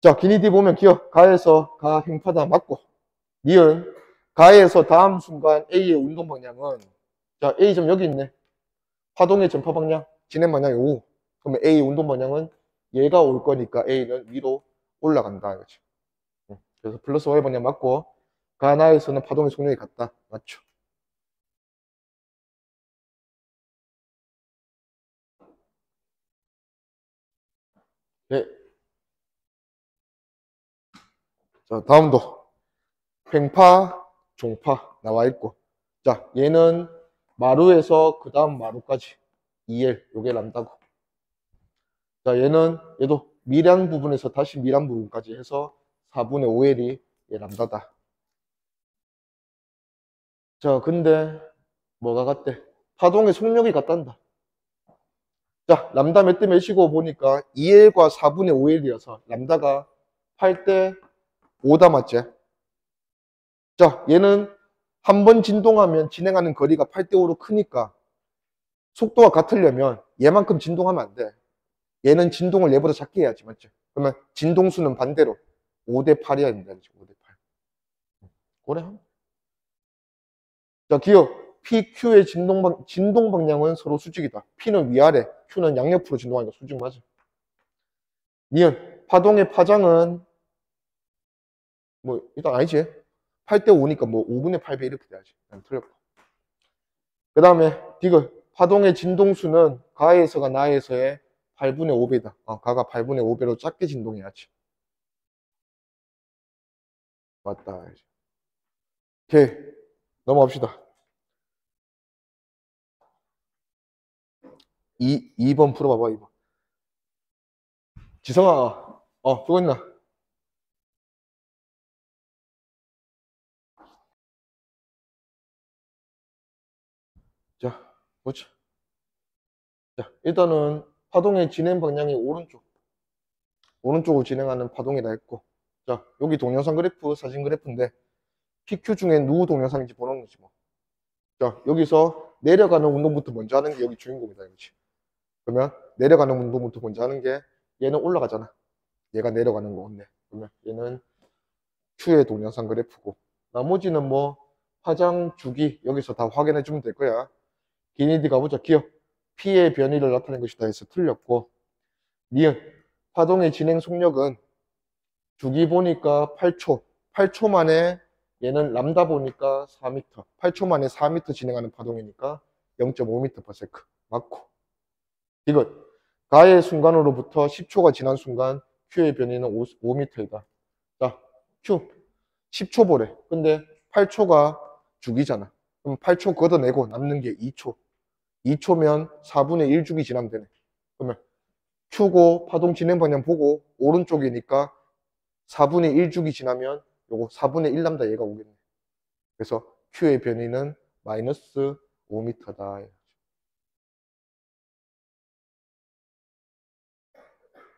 자, 기니디 보면 기억. 가에서 가 행파다 맞고. 니은 가에서 다음 순간 A의 운동 방향은 자, A점 여기 있네. 파동의 전파 방향, 진행 방향이 O. 그러면 A 운동 방향은 얘가 올 거니까 A는 위로 올라간다, 이거지. 그래서 플러스 Y 방향 맞고 가나에서는 파동의 속력이 같다. 맞죠? 네. 자, 다음도 횡파, 종파 나와 있고. 자, 얘는 마루에서 그 다음 마루까지 2L, 요게 람다고. 자, 얘도 미량 부분에서 다시 미량 부분까지 해서 4분의 5L이 얘 람다다. 자, 근데 뭐가 같대? 파동의 속력이 같단다. 자, 람다 몇 대 몇이고 보니까 2L과 4분의 5L이어서 람다가 8대 5다, 맞지? 자, 얘는 한 번 진동하면 진행하는 거리가 8대5로 크니까 속도가 같으려면 얘만큼 진동하면 안 돼. 얘는 진동을 얘보다 작게 해야지, 맞죠? 그러면 진동수는 반대로 5대8이어야 된다. 5대8. 그래. 자, 기억. PQ의 진동 방향은 서로 수직이다. P는 위아래, Q는 양옆으로 진동하니까 수직 맞아. 니은, 파동의 파장은 뭐 일단 아니지. 8대5니까 뭐 5분의 8배 이렇게 돼야지. 난 틀렸고. 그 다음에 디귿. 파동의 진동수는 가에서가 나에서의 8분의 5배다. 가가 8분의 5배로 작게 진동해야지. 맞다. 오케이. 넘어갑시다. 2번 풀어봐봐, 2번. 지성아, 쓰고 있나? 자, 보자. 자, 일단은 파동의 진행 방향이 오른쪽으로 진행하는 파동이라 했고. 자, 여기 동영상 그래프, 사진 그래프인데, PQ 중에 누구 동영상인지 보는 거지, 뭐. 자, 여기서 내려가는 운동부터 먼저 하는 게 여기 주인공이다, 이거지. 그러면 내려가는 운동부터 먼저 하는 게 얘는 올라가잖아. 얘가 내려가는 거겠네. 그러면 얘는 Q의 동영상 그래프고 나머지는 뭐 파장, 주기 여기서 다 확인해 주면 될 거야. 기니디 가보자. 기억. P의 변이를 나타낸 것이다 해서 틀렸고 니은 파동의 진행 속력은 주기 보니까 8초 8초 만에 얘는 람다 보니까 4m 8초 만에 4m 진행하는 파동이니까 0.5m/s 맞고 이것 가의 순간으로부터 10초가 지난 순간 Q의 변이는 5m이다. 자, Q 10초 보래. 근데 8초가 주기잖아. 그럼 8초 걷어내고 남는 게 2초. 2초면 4분의 1 주기 지나면 되네. 그러면 Q고 파동 진행 방향 보고 오른쪽이니까 4분의 1 주기 지나면 요거 4분의 1 남다 얘가 오겠네. 그래서 Q의 변이는 마이너스 5m다.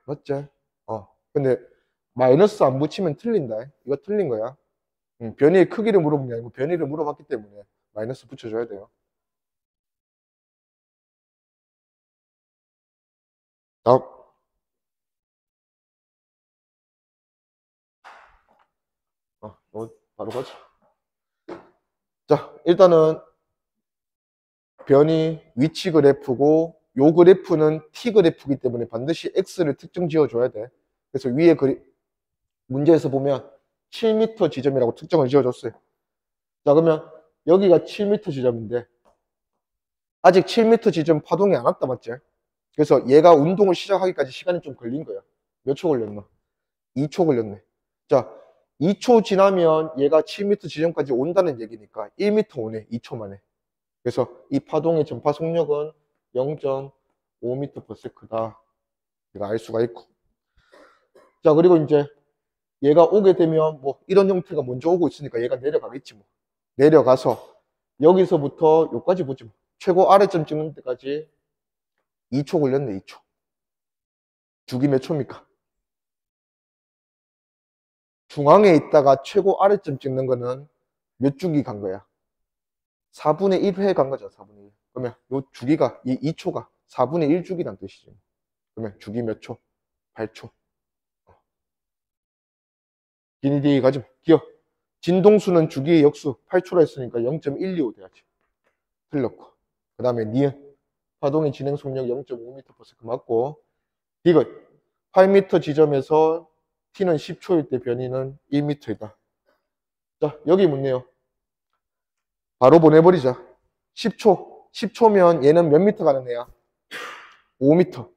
맞지? 근데 마이너스 안 붙이면 틀린다. 이거 틀린 거야. 변이의 크기를 물어본 게 아니고 변이를 물어봤기 때문에 마이너스 붙여줘야 돼요. 다음. 바로 가자. 자, 일단은 변이 위치 그래프고 요 그래프는 T 그래프이기 때문에 반드시 X를 특정 지어줘야 돼. 그래서 위에 문제에서 보면 7m 지점이라고 특정을 지어줬어요. 자, 그러면 여기가 7m 지점인데 아직 7m 지점 파동이 안 왔다, 맞지? 그래서 얘가 운동을 시작하기까지 시간이 좀 걸린 거야. 몇 초 걸렸나? 2초 걸렸네. 자, 2초 지나면 얘가 7m 지점까지 온다는 얘기니까 1m 오네, 2초 만에. 그래서 이 파동의 전파 속력은 0.5m/s다. 우리가 알 수가 있고. 자, 그리고 이제 얘가 오게 되면 뭐 이런 형태가 먼저 오고 있으니까 얘가 내려가겠지 뭐. 내려가서 여기서부터 여기까지 보지 뭐. 최고 아래점 찍는 데까지 2초 걸렸네, 2초. 주기 몇 초입니까? 중앙에 있다가 최고 아래점 찍는 거는 몇 주기 간 거야? 4분의 1회 간 거죠, 4분의 1. 그러면 요 주기가, 이 2초가 4분의 1주기란 뜻이죠. 그러면 주기 몇 초? 8초. 기니디 가지 기억. 진동수는 주기의 역수 8초라 했으니까 0.125 돼야지. 틀렸고. 그 다음에 니은. 파동의 진행 속력 0.5m/s 맞고. 디귿. 8m 지점에서 t는 10초일 때 변이는 1m이다. 자, 여기 묻네요. 바로 보내버리자. 10초. 10초면 얘는 몇 미터 가는 애야? 5m.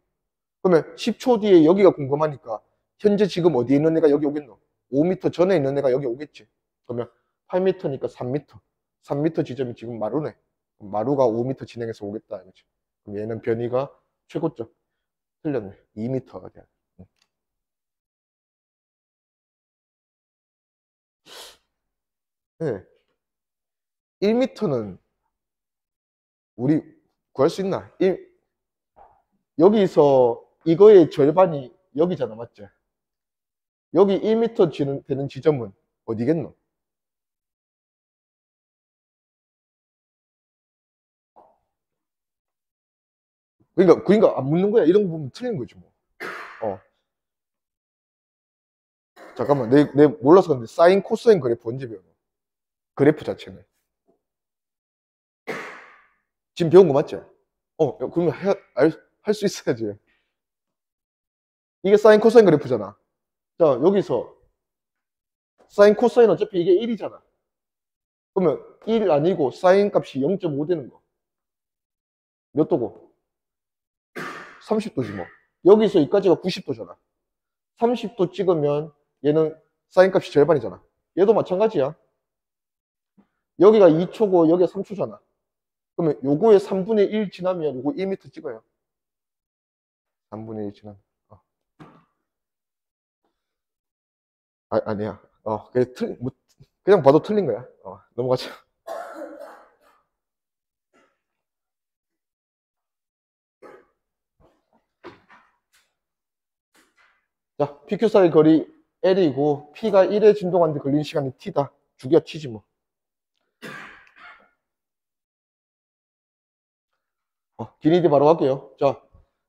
그러면 10초 뒤에 여기가 궁금하니까 현재 지금 어디에 있는 애가 여기 오겠노? 5m 전에 있는 애가 여기 오겠지. 그러면 8m니까 3m. 3m 지점이 지금 마루네. 마루가 5m 진행해서 오겠다. 이거지. 그럼 얘는 변이가 최고점. 틀렸네. 2m가 돼야 돼. 네. 1m는 우리 구할 수 있나? 여기서 이거의 절반이 여기잖아, 맞지? 여기 1m 되는 지점은 어디겠노? 그러니까 안 묻는 거야. 이런 거 보면 틀린 거지 뭐. 잠깐만, 내 몰라서 근데 사인 코사인 그래프 언제 배워? 그래프 자체는 지금 배운 거 맞지? 그러면 할 수 있어야지. 이게 사인 코사인 그래프잖아. 자, 여기서 사인 코사인 어차피 이게 1이잖아. 그러면 1 아니고 사인 값이 0.5 되는 거. 몇 도고? 30도지 뭐. 여기서 여기까지가 90도잖아. 30도 찍으면 얘는 사인 값이 절반이잖아. 얘도 마찬가지야. 여기가 2초고 여기가 3초잖아. 그러면 요거에 3분의 1 지나면 요거 1m 찍어요. 3분의 1 지나면. 아니야. 그냥 봐도 틀린 거야. 넘어가자. 자, PQ 사이 거리 L이고 P가 1에 진동하는데 걸리는 시간이 T다. 주기가 T지 뭐. 기니디 바로 갈게요. 자,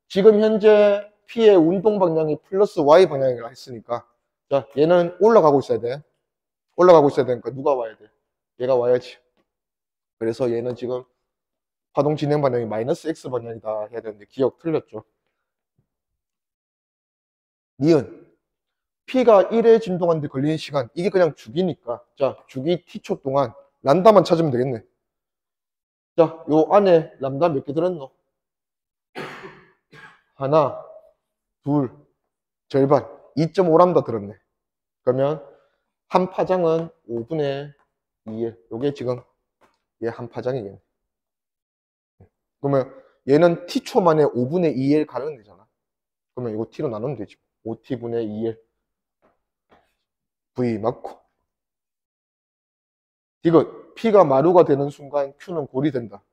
지금 현재 P의 운동 방향이 플러스 Y 방향이라 했으니까 자, 얘는 올라가고 있어야 돼. 올라가고 있어야 되니까 누가 와야 돼? 얘가 와야지. 그래서 얘는 지금 파동 진행 방향이 마이너스 X 방향이다 해야 되는데 기억 틀렸죠. 니은 P가 1에 진동하는데 걸리는 시간 이게 그냥 주기니까 자, 주기 T초 동안 람다만 찾으면 되겠네. 자, 요 안에 람다 몇 개 들었노? 하나, 둘, 절반 2.5람다 들었네. 그러면 한 파장은 5분의 2에 요게 지금 얘 한 파장이겠네. 그러면 얘는 T초 만에 5분의 2에 가는 되잖아. 그러면 이거 T로 나누면 되지. 5T분의 2에 V 맞고 이거 P가 마루가 되는 순간 Q는 골이 된다.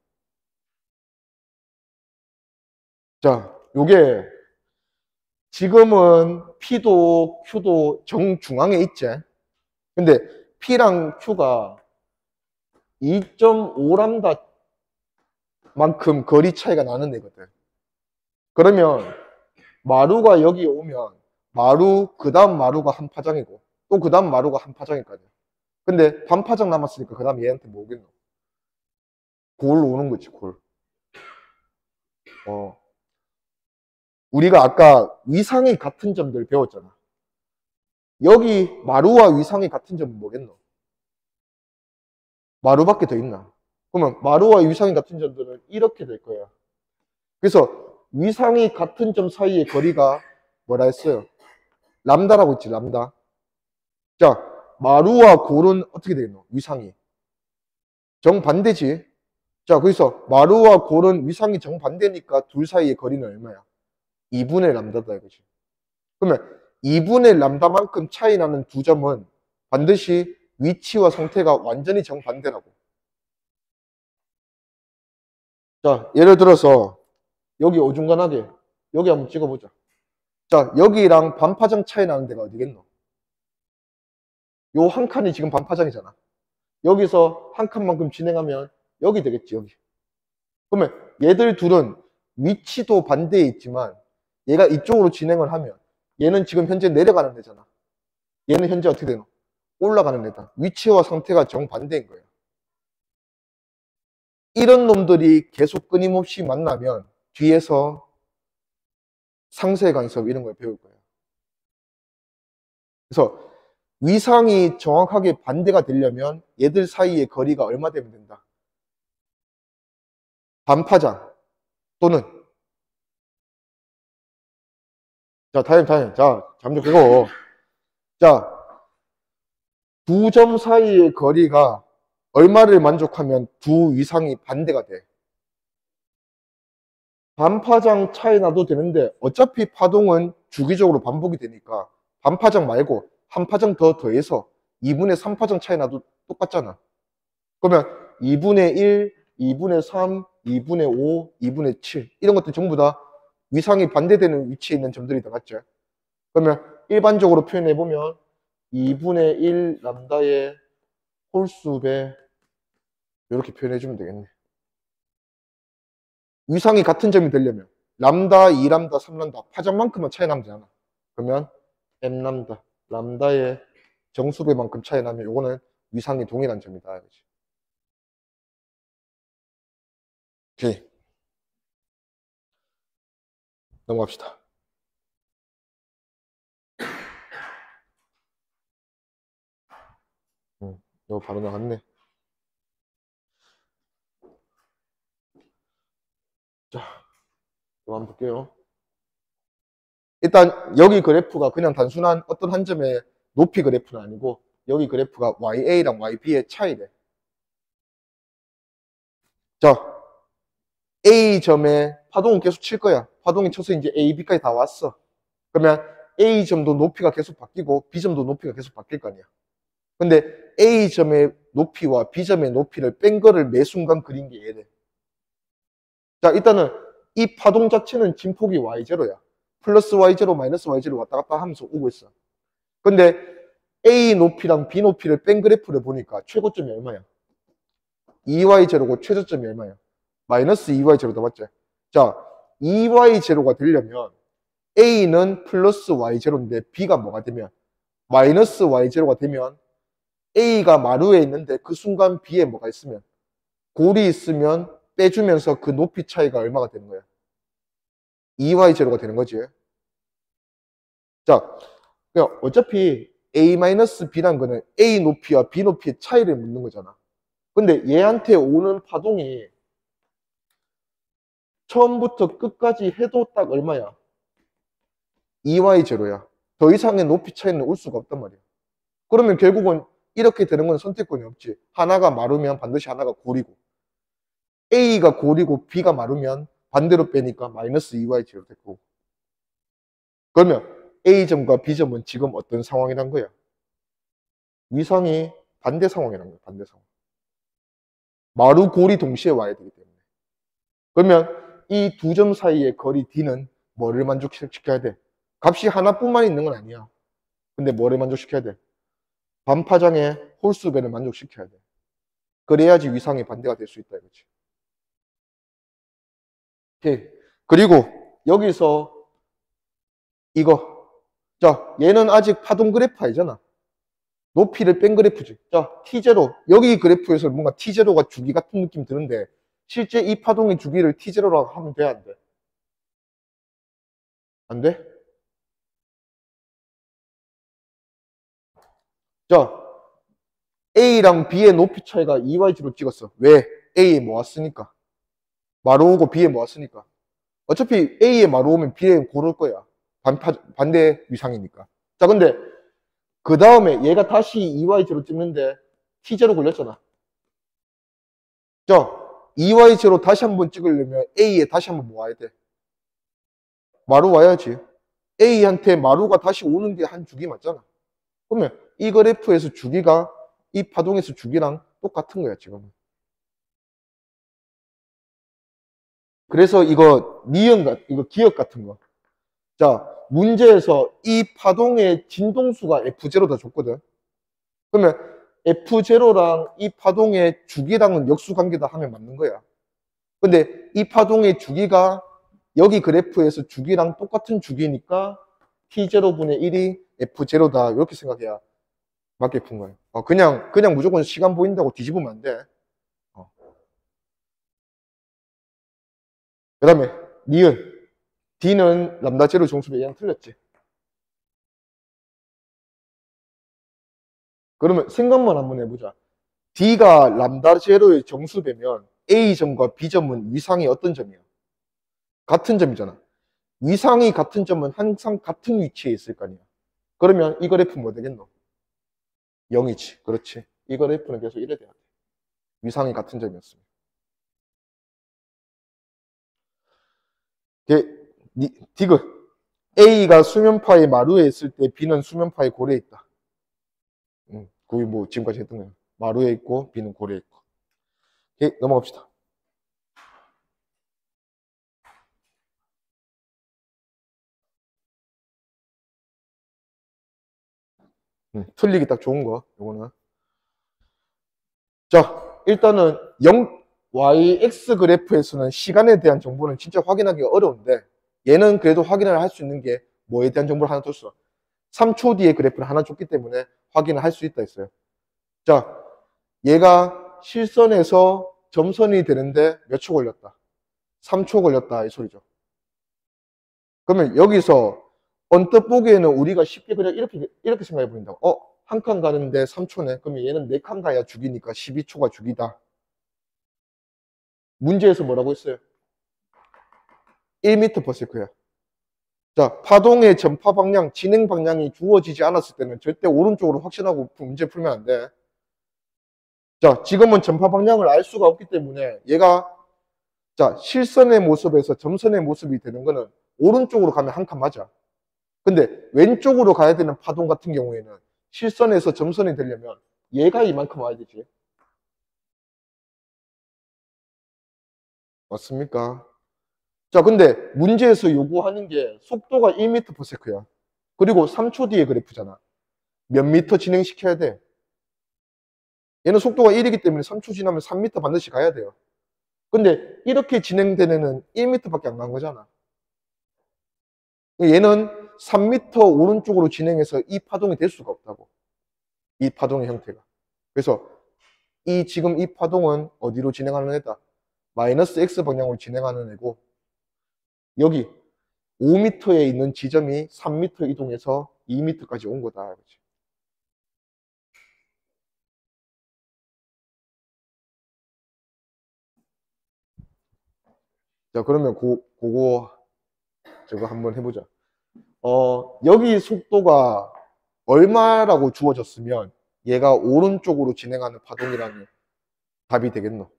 자, 요게 지금은 P도 Q도 정중앙에 있지. 근데 P랑 Q가 2.5람다 만큼 거리 차이가 나는 애거든. 그러면 마루가 여기 오면 마루 그 다음 마루가 한 파장이고 또 그 다음 마루가 한 파장이거든. 근데 반 파장 남았으니까 그 다음 얘한테 뭐 오겠노? 골 오는 거지, 골. 우리가 아까 위상이 같은 점들 배웠잖아. 여기 마루와 위상이 같은 점은 뭐겠노? 마루밖에 더 있나? 그러면 마루와 위상이 같은 점들은 이렇게 될 거야. 그래서 위상이 같은 점 사이의 거리가 뭐라 했어요? 람다라고 있지, 람다. 자, 마루와 골은 어떻게 되겠노? 위상이. 정반대지. 자, 그래서 마루와 골은 위상이 정반대니까 둘 사이의 거리는 얼마야? 2분의 람다다 이거지. 그러면 2분의 람다만큼 차이 나는 두 점은 반드시 위치와 상태가 완전히 정반대라고. 자, 예를 들어서 여기 어중간하게 여기 한번 찍어보자. 자, 여기랑 반파장 차이 나는 데가 어디겠노? 요 한 칸이 지금 반파장이잖아. 여기서 한 칸만큼 진행하면 여기 되겠지, 여기. 그러면 얘들 둘은 위치도 반대에 있지만 얘가 이쪽으로 진행을 하면 얘는 지금 현재 내려가는 데잖아. 얘는 현재 어떻게 되노? 올라가는 데다. 위치와 상태가 정반대인 거예요. 이런 놈들이 계속 끊임없이 만나면 뒤에서 상세 간섭 이런 걸 배울 거예요. 그래서 위상이 정확하게 반대가 되려면 얘들 사이의 거리가 얼마 되면 된다? 반파장 또는 자, 타임. 자, 잠 좀 끄고. 자, 두 점 사이의 거리가 얼마를 만족하면 두 위상이 반대가 돼? 반파장 차이 나도 되는데 어차피 파동은 주기적으로 반복이 되니까 반파장 말고 한 파장 더 더해서 2분의 3파장 차이 나도 똑같잖아. 그러면 2분의 1, 2분의 3, 2분의 5, 2분의 7 이런 것들 전부 다 위상이 반대되는 위치에 있는 점들이 다 맞죠. 그러면 일반적으로 표현해보면 2분의 1 람다의 홀수배 이렇게 표현해주면 되겠네. 위상이 같은 점이 되려면 람다, 2람다, 3람다 파장만큼만 차이 나면 되잖아. 그러면 m람다, 람다의 정수배만큼 차이 나면 요거는 위상이 동일한 점이다. 그치? 오케이. 넘어갑시다. 이거 바로 나갔네. 자, 이거 한번 볼게요. 일단 여기 그래프가 그냥 단순한 어떤 한 점의 높이 그래프는 아니고 여기 그래프가 YA랑 YB의 차이래. 자, A점에 파동은 계속 칠 거야. 파동이 쳐서 이제 A, B까지 다 왔어. 그러면 A점도 높이가 계속 바뀌고 B점도 높이가 계속 바뀔 거 아니야. 근데 A점의 높이와 B점의 높이를 뺀 거를 매 순간 그린 게 얘래. 자, 일단은 이 파동 자체는 진폭이 Y0야. 플러스 Y0, 마이너스 Y0 왔다 갔다 하면서 오고 있어. 근데 A 높이랑 B 높이를 뺀 그래프를 보니까 최고점이 얼마야? 2Y0고 최저점이 얼마야? 마이너스 2Y0다, 맞지? 자, 2Y0가 되려면 A는 플러스 Y0인데 B가 뭐가 되면? 마이너스 Y0가 되면 A가 마루에 있는데 그 순간 B에 뭐가 있으면? 골이 있으면 빼주면서 그 높이 차이가 얼마가 되는 거야? 2Y0가 되는 거지. 자, 그냥 어차피 A-B란 거는 A 높이와 B 높이의 차이를 묻는 거잖아. 근데 얘한테 오는 파동이 처음부터 끝까지 해도 딱 얼마야? 2Y0야. 더 이상의 높이 차이는 올 수가 없단 말이야. 그러면 결국은 이렇게 되는 건 선택권이 없지. 하나가 마르면 반드시 하나가 골이고 A가 골이고 B가 마르면 반대로 빼니까 마이너스 2Y0 됐고. 그러면 A점과 B점은 지금 어떤 상황이란 거야? 위상이 반대 상황이란 거야. 반대 상황. 마루 골이 동시에 와야 되기 때문에. 그러면 이 두 점 사이의 거리 D는 뭐를 만족시켜야 돼? 값이 하나뿐만 있는 건 아니야. 근데 뭐를 만족시켜야 돼? 반파장의 홀수배를 만족시켜야 돼. 그래야지 위상이 반대가 될 수 있다 이거지. 오케이. 그리고 여기서 이거. 자, 얘는 아직 파동 그래프 아니잖아. 높이를 뺀 그래프지. 자, T0. 여기 그래프에서 뭔가 T0가 주기 같은 느낌 드는데 실제 이 파동의 주기를 T0라고 하면 돼, 안 돼? 안 돼? 자, A랑 B의 높이 차이가 2y로 찍었어. 왜? A에 모았으니까. 마루 오고 B에 모았으니까. 어차피 A에 마루 오면 B에 고를 거야. 반대 위상이니까. 자, 근데 그 다음에 얘가 다시 2y로 찍는데 T0 걸렸잖아. 자, 2y로 다시 한번 찍으려면 A에 다시 한번 모아야 돼. 마루 와야지. A한테 마루가 다시 오는 게 한 주기 맞잖아. 그러면 이 그래프에서 주기가 이 파동에서 주기랑 똑같은 거야, 지금. 그래서 이거 이거 기억 같은 거. 자, 문제에서 이 파동의 진동수가 F0다 줬거든. 그러면 F0랑 이 파동의 주기랑은 역수관계다 하면 맞는 거야. 근데 이 파동의 주기가 여기 그래프에서 주기랑 똑같은 주기니까 T0분의 1이 F0다. 이렇게 생각해야 맞게 푼 거예요. 그냥 무조건 시간 보인다고 뒤집으면 안 돼. 그 다음에 니은. D는 람다 제로 정수배 얘는 틀렸지. 그러면 생각만 한번 해보자. D가 람다 제로의 정수배면 A점과 B점은 위상이 어떤 점이야? 같은 점이잖아. 위상이 같은 점은 항상 같은 위치에 있을 거 아니야. 그러면 이 그래프 뭐 되겠노? 0이지. 그렇지. 이 그래프는 계속 이래 돼야 돼. 위상이 같은 점이었으면. 디귿. A가 수면파의 마루에 있을 때 B는 수면파의 고래에 있다. 그게 뭐 지금까지 했던 거야. 마루에 있고 B는 고래에 있고. 오케이, 넘어갑시다. 틀리기 딱 좋은 거, 요거는. 자, 일단은 YX 그래프에서는 시간에 대한 정보는 진짜 확인하기가 어려운데 얘는 그래도 확인을 할 수 있는 게 뭐에 대한 정보를 하나 줬어. 3초 뒤에 그래프를 하나 줬기 때문에 확인을 할 수 있다 했어요. 자, 얘가 실선에서 점선이 되는데 몇 초 걸렸다. 3초 걸렸다 이 소리죠. 그러면 여기서 언뜻 보기에는 우리가 쉽게 그냥 이렇게 생각해 버린다. 한 칸 가는데 3초네. 그러면 얘는 4칸 가야 죽이니까 12초가 죽이다. 문제에서 뭐라고 했어요? 1m/s야. 자, 파동의 전파 방향, 진행 방향이 주어지지 않았을 때는 절대 오른쪽으로 확신하고 문제 풀면 안 돼. 자, 지금은 전파 방향을 알 수가 없기 때문에 얘가 자, 실선의 모습에서 점선의 모습이 되는 거는 오른쪽으로 가면 한 칸 맞아. 근데 왼쪽으로 가야 되는 파동 같은 경우에는 실선에서 점선이 되려면 얘가 이만큼 와야 되지. 맞습니까? 자, 근데 문제에서 요구하는 게 속도가 1m/s야. 그리고 3초 뒤에 그래프잖아. 몇 미터 진행시켜야 돼? 얘는 속도가 1이기 때문에 3초 지나면 3m 반드시 가야 돼요. 근데 이렇게 진행되는 애는 1m밖에 안 간 거잖아. 얘는 3m 오른쪽으로 진행해서 이 파동이 될 수가 없다고. 이 파동의 형태가. 그래서 지금 이 파동은 어디로 진행하는 애다? 마이너스 x 방향으로 진행하는 애고 여기 5m에 있는 지점이 3m 이동해서 2m까지 온 거다. 그렇지? 자, 그러면 그거 저거 한번 해보자. 여기 속도가 얼마라고 주어졌으면 얘가 오른쪽으로 진행하는 파동이라는 답이 되겠노?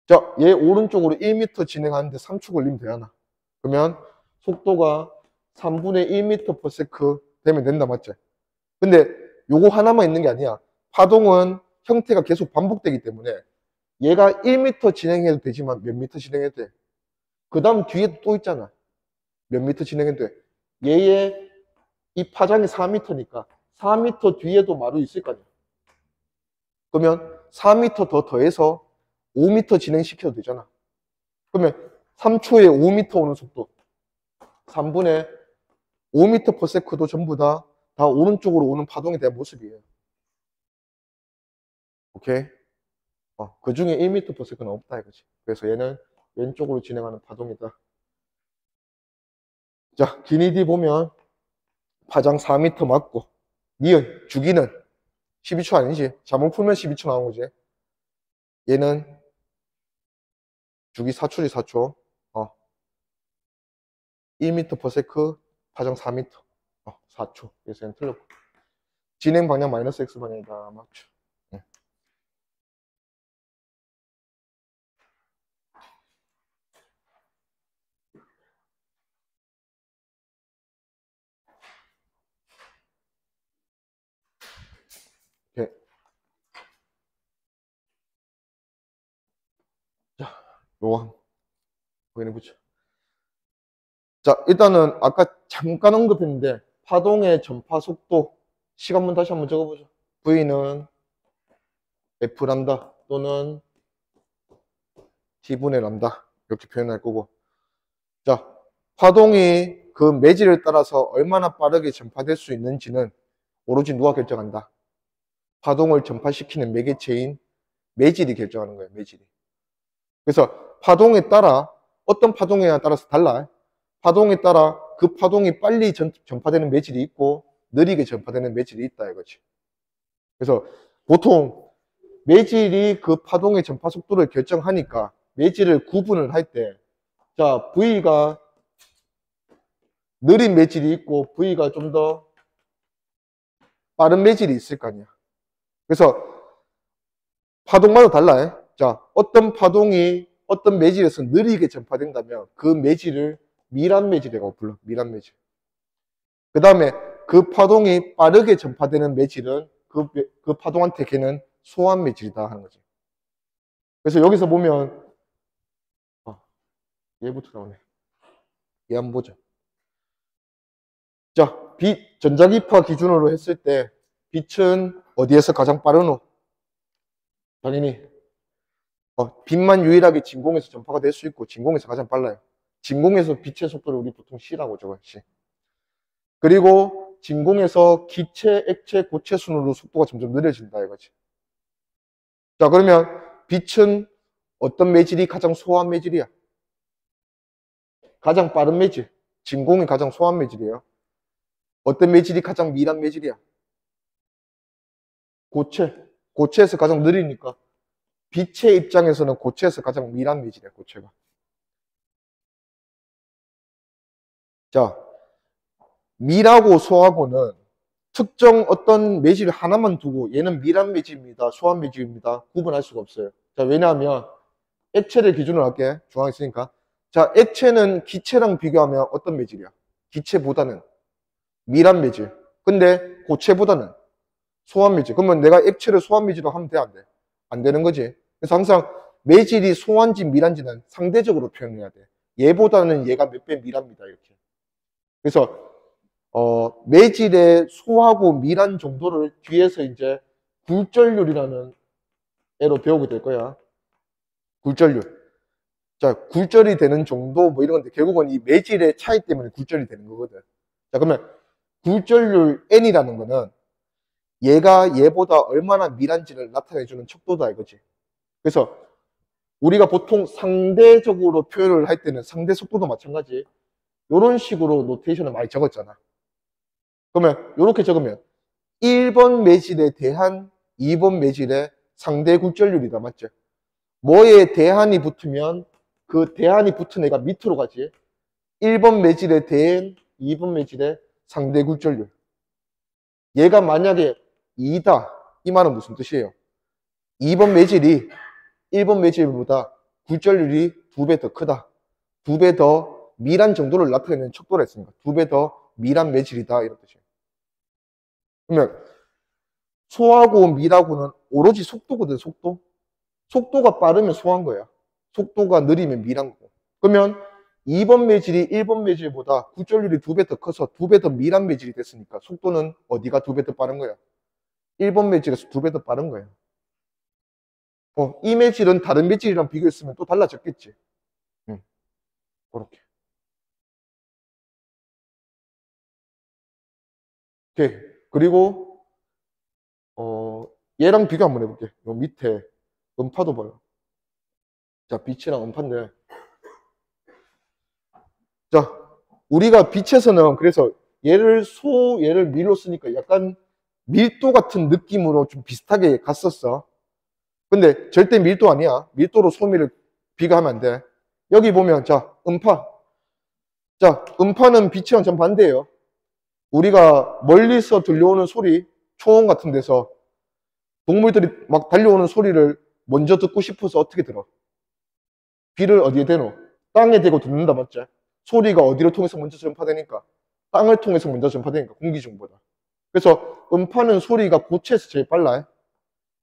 자, 얘 오른쪽으로 1m 진행하는데 3초 걸리면 되잖아. 그러면 속도가 3분의 1m/s 되면 된다, 맞지? 근데 요거 하나만 있는 게 아니야. 파동은 형태가 계속 반복되기 때문에 얘가 1m 진행해도 되지만 몇 미터 진행해도 돼? 그 다음 뒤에 또 있잖아. 몇 미터 진행해도 돼? 얘의 이 파장이 4m니까 4m 뒤에도 마루 있을 거 아니야. 그러면 4m 더 더해서 5m 진행시켜도 되잖아. 그러면 3초에 5m 오는 속도 3분의 5m/s도 전부 다 오른쪽으로 오는 파동에 대한 모습이에요. 오케이? 그 중에 1m/s는 없다 이거지. 그래서 얘는 왼쪽으로 진행하는 파동이다. 자, 기니디 보면 파장 4m 맞고 니은, 주기는 12초 아니지? 잘못 풀면 12초 나온 거지. 얘는 주기 4초지 4초. 1m/s 파장 4m. 4초. 그래서 얘는 틀렸고. 진행 방향 마이너스 x 방향이다. 맞죠? 응. 오케이. 자, 요거 한번 확인해보죠. 자, 일단은 아까 잠깐 언급했는데 파동의 전파 속도 시간문 다시 한번 적어보죠. V는 F 람다 또는 T분의 람다 이렇게 표현할 거고 자, 파동이 그 매질을 따라서 얼마나 빠르게 전파될 수 있는지는 오로지 누가 결정한다? 파동을 전파시키는 매개체인 매질이 결정하는 거예요. 매질이. 그래서 파동에 따라 어떤 파동에 따라서 달라. 파동에 따라 그 파동이 빨리 전파되는 매질이 있고 느리게 전파되는 매질이 있다 이거지. 그래서 보통 매질이 그 파동의 전파 속도를 결정하니까 매질을 구분을 할 때 자, V가 느린 매질이 있고 V가 좀 더 빠른 매질이 있을 거 아니야. 그래서 파동마다 달라. 자, 어떤 파동이 어떤 매질에서 느리게 전파된다면 그 매질을 미란 매질이라고 불러. 미란 매질. 그 다음에 그 파동이 빠르게 전파되는 매질은 그 파동한테 걔는 소환 매질이다 하는 거지. 그래서 여기서 보면 얘부터 나오네. 얘 한번 보자. 자, 빛 전자기파 기준으로 했을 때 빛은 어디에서 가장 빠르노? 당연히 빛만 유일하게 진공에서 전파가 될 수 있고 진공에서 가장 빨라요. 진공에서 빛의 속도를 우리 보통 C라고 적어요. C. 그리고 진공에서 기체, 액체, 고체 순으로 속도가 점점 느려진다 이거지. 자, 그러면 빛은 어떤 매질이 가장 소한 매질이야? 가장 빠른 매질. 진공이 가장 소한 매질이에요. 어떤 매질이 가장 미란 매질이야? 고체. 고체에서 가장 느리니까 빛의 입장에서는 고체에서 가장 미란 매질이야, 고체가. 자, 미라고 소하고는 특정 어떤 매질 하나만 두고 얘는 미란 매질입니다, 소한 매질입니다 구분할 수가 없어요. 자, 왜냐하면 액체를 기준으로 할게. 중앙에 있으니까. 자, 액체는 기체랑 비교하면 어떤 매질이야? 기체보다는 미란 매질. 근데 고체보다는 소한 매질. 그러면 내가 액체를 소한 매질로 하면 돼, 안 돼? 안 되는 거지. 그래서 항상 매질이 소한지 미란지는 상대적으로 표현해야 돼. 얘보다는 얘가 몇 배 미랍니다, 이렇게. 그래서 매질의 소하고 미란 정도를 뒤에서 이제 굴절률이라는 애로 배우게 될 거야. 굴절률. 자, 굴절이 되는 정도 뭐 이런 건데 결국은 이 매질의 차이 때문에 굴절이 되는 거거든. 자, 그러면 굴절률 N이라는 거는 얘가 얘보다 얼마나 미란지를 나타내주는 척도다 이거지. 그래서 우리가 보통 상대적으로 표현을 할 때는 상대 속도도 마찬가지. 이런 식으로 노테이션을 많이 적었잖아. 그러면 이렇게 적으면 1번 매질에 대한 2번 매질의 상대 굴절률이다. 맞죠? 뭐에 대한이 붙으면 그 대한이 붙은 애가 밑으로 가지. 1번 매질에 대한 2번 매질의 상대 굴절률. 얘가 만약에 2다. 이 말은 무슨 뜻이에요? 2번 매질이 1번 매질보다 굴절률이 2배 더 크다. 2배 더 미란 정도를 나타내는 척도를 했습니다. 2배 더 미란 매질이다. 이런 뜻이에요. 그러면 소하고 미라고는 오로지 속도거든, 속도. 속도가 빠르면 소한 거야. 속도가 느리면 미란 거고. 그러면 2번 매질이 1번 매질보다 굴절률이 2배 더 커서 2배 더 미란 매질이 됐으니까 속도는 어디가 2배 더 빠른 거야? 1번 매질에서 2배 더 빠른 거야. 이 매질은 다른 매질이랑 비교했으면 또 달라졌겠지. 그렇게. 오케이. 그리고 얘랑 비교 한번 해볼게. 요 밑에 음파도 봐요. 자, 빛이랑 음파인데. 자, 우리가 빛에서는 그래서 얘를 밀로 쓰니까 약간 밀도 같은 느낌으로 좀 비슷하게 갔었어. 근데 절대 밀도 아니야. 밀도로 소미를 비교하면 안 돼. 여기 보면 자, 음파. 자, 음파는 빛이랑 정반대예요. 우리가 멀리서 들려오는 소리, 초원 같은 데서 동물들이 막 달려오는 소리를 먼저 듣고 싶어서 어떻게 들어? 귀를 어디에 대노? 땅에 대고 듣는다, 맞지? 소리가 어디를 통해서 먼저 전파되니까? 땅을 통해서 먼저 전파되니까, 공기 중보다. 그래서 음파는 소리가 고체에서 제일 빨라요.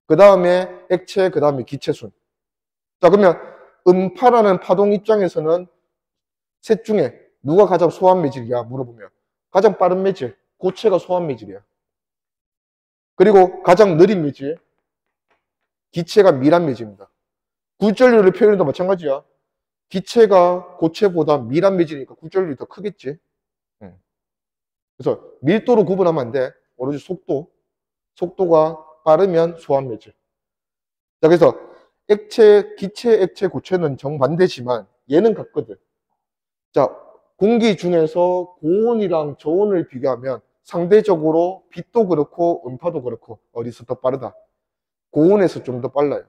그 다음에 액체, 그 다음에 기체순. 자, 그러면 음파라는 파동 입장에서는 셋 중에 누가 가장 소한 매질이야? 물어보면 가장 빠른 매질, 고체가 소한 매질이야. 그리고 가장 느린 매질, 기체가 미란 매질입니다. 굴절률을 표현해도 마찬가지야. 기체가 고체보다 미란 매질이니까 굴절률이 더 크겠지. 그래서 밀도로 구분하면 안 돼. 오로지 속도. 속도가 빠르면 소한 매질. 자, 그래서 액체, 기체, 액체, 고체는 정반대지만 얘는 같거든. 자, 공기 중에서 고온이랑 저온을 비교하면 상대적으로 빛도 그렇고 음파도 그렇고 어디서 더 빠르다? 고온에서 좀 더 빨라요.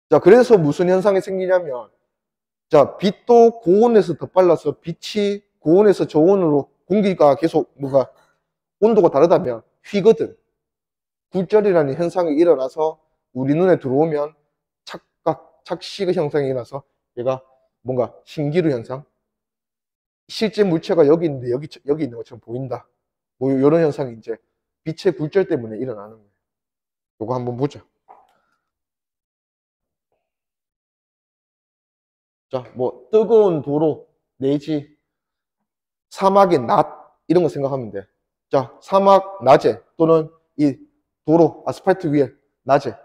자, 그래서 무슨 현상이 생기냐면 자, 빛도 고온에서 더 빨라서 빛이 고온에서 저온으로 공기가 계속 뭐가 온도가 다르다면 휘거든. 굴절이라는 현상이 일어나서 우리 눈에 들어오면 착각, 착시 현상이 일어나서 얘가 뭔가 신기루 현상. 실제 물체가 여기 있는데 여기 있는 것처럼 보인다. 뭐 이런 현상이 이제 빛의 굴절 때문에 일어나는 거예요. 요거 한번 보자. 자, 뭐 뜨거운 도로 내지 사막의 낮 이런 거 생각하면 돼. 자, 사막 낮에 또는 이 도로 아스팔트 위에 낮에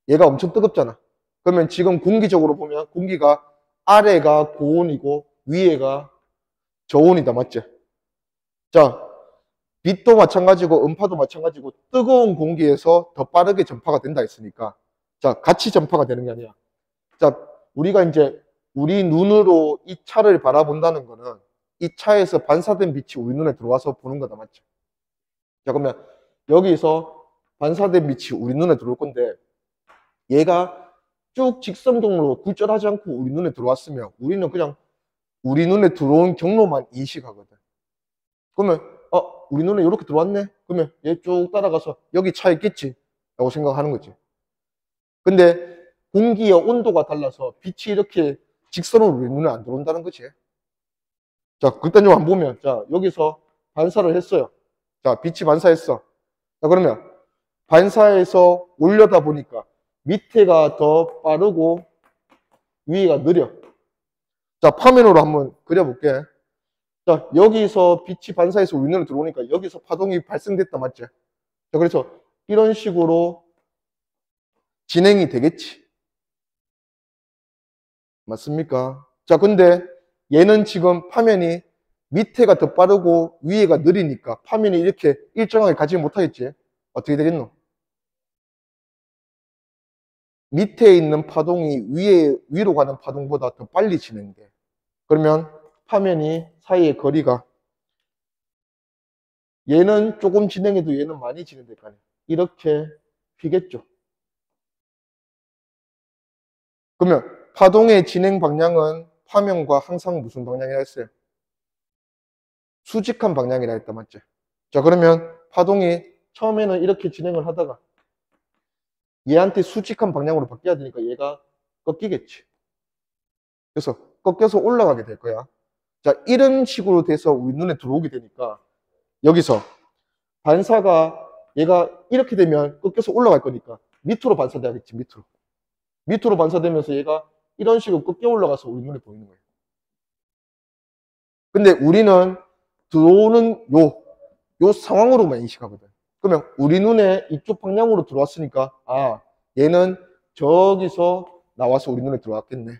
얘가 엄청 뜨겁잖아. 그러면 지금 공기적으로 보면 공기가 아래가 고온이고 위에가 저온이다. 맞지? 자, 빛도 마찬가지고 음파도 마찬가지고 뜨거운 공기에서 더 빠르게 전파가 된다 했으니까 자, 같이 전파가 되는 게 아니야. 자, 우리가 이제 우리 눈으로 이 차를 바라본다는 거는 이 차에서 반사된 빛이 우리 눈에 들어와서 보는 거다. 맞죠? 자, 그러면 여기서 반사된 빛이 우리 눈에 들어올 건데 얘가 쭉 직선경로로 굴절하지 않고 우리 눈에 들어왔으면 우리는 그냥 우리 눈에 들어온 경로만 인식하거든. 그러면 우리 눈에 이렇게 들어왔네? 그러면 얘 쭉 따라가서 여기 차 있겠지? 라고 생각하는 거지. 근데 공기의 온도가 달라서 빛이 이렇게 직선으로 우리 눈에 안 들어온다는 거지. 자, 그딴 한번 보면 자, 여기서 반사를 했어요. 자, 빛이 반사했어. 자, 그러면 반사해서 올려다 보니까 밑에가 더 빠르고 위에가 느려. 자, 화면으로 한번 그려볼게. 자, 여기서 빛이 반사해서 우리 눈에 들어오니까 여기서 파동이 발생됐다, 맞지? 자, 그래서 이런 식으로 진행이 되겠지. 맞습니까? 자, 근데 얘는 지금 화면이 밑에가 더 빠르고 위에가 느리니까 화면이 이렇게 일정하게 가지 못하겠지? 어떻게 되겠노? 밑에 있는 파동이 위로 가는 파동보다 더 빨리 진행돼. 그러면 화면이 사이의 거리가 얘는 조금 진행해도 얘는 많이 진행될 거 아니야. 이렇게 휘겠죠. 그러면 파동의 진행 방향은 화면과 항상 무슨 방향이라 했어요? 수직한 방향이라 했다, 맞지? 자, 그러면 파동이 처음에는 이렇게 진행을 하다가 얘한테 수직한 방향으로 바뀌어야 되니까 얘가 꺾이겠지. 그래서 꺾여서 올라가게 될 거야. 자, 이런 식으로 돼서 우리 눈에 들어오게 되니까 여기서 반사가 얘가 이렇게 되면 꺾여서 올라갈 거니까 밑으로 반사돼야겠지, 밑으로. 밑으로 반사되면서 얘가 이런 식으로 꺾여 올라가서 우리 눈에 보이는 거예요. 근데 우리는 들어오는 요 상황으로만 인식하거든. 그러면 우리 눈에 이쪽 방향으로 들어왔으니까 얘는 저기서 나와서 우리 눈에 들어왔겠네.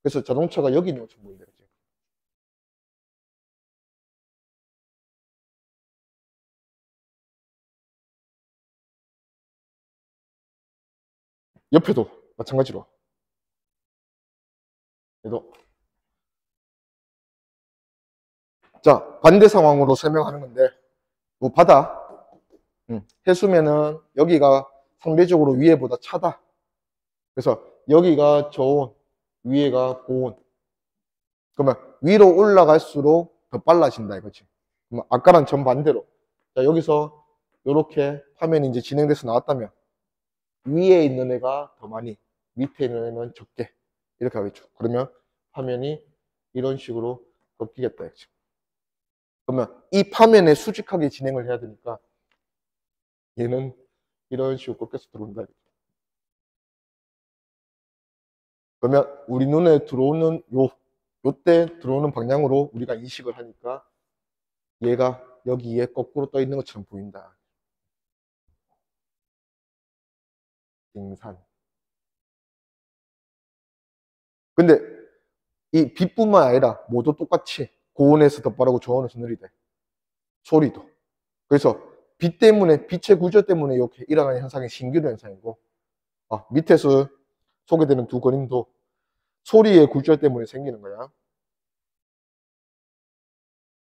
그래서 자동차가 여기 있는 것처럼 보인다. 옆에도 마찬가지로. 얘도. 자, 반대 상황으로 설명하는 건데, 뭐 바다, 해수면은 여기가 상대적으로 위에보다 차다. 그래서 여기가 저온, 위에가 고온. 그러면 위로 올라갈수록 더 빨라진다 이거지. 그러면 아까랑 정반대로. 자, 여기서 이렇게 화면이 이제 진행돼서 나왔다면 위에 있는 애가 더 많이, 밑에 있는 애는 적게. 이렇게 하겠죠. 그러면 화면이 이런 식으로 꺾이겠다 이거지. 그러면 이 화면에 수직하게 진행을 해야 되니까 얘는 이런 식으로 꺾여서 들어온다 이거지. 그러면 우리 눈에 들어오는 요때 들어오는 방향으로 우리가 인식을 하니까 얘가 여기에 거꾸로 떠 있는 것처럼 보인다. 등산. 근데 이 빛뿐만 아니라 모두 똑같이 고온에서 더 빠르고 저온에서 느리대. 소리도. 그래서 빛 때문에, 빛의 구조 때문에 이렇게 일어나는 현상이 신기루 현상이고, 밑에서 소개되는 두 그림도 소리의 굴절 때문에 생기는 거야.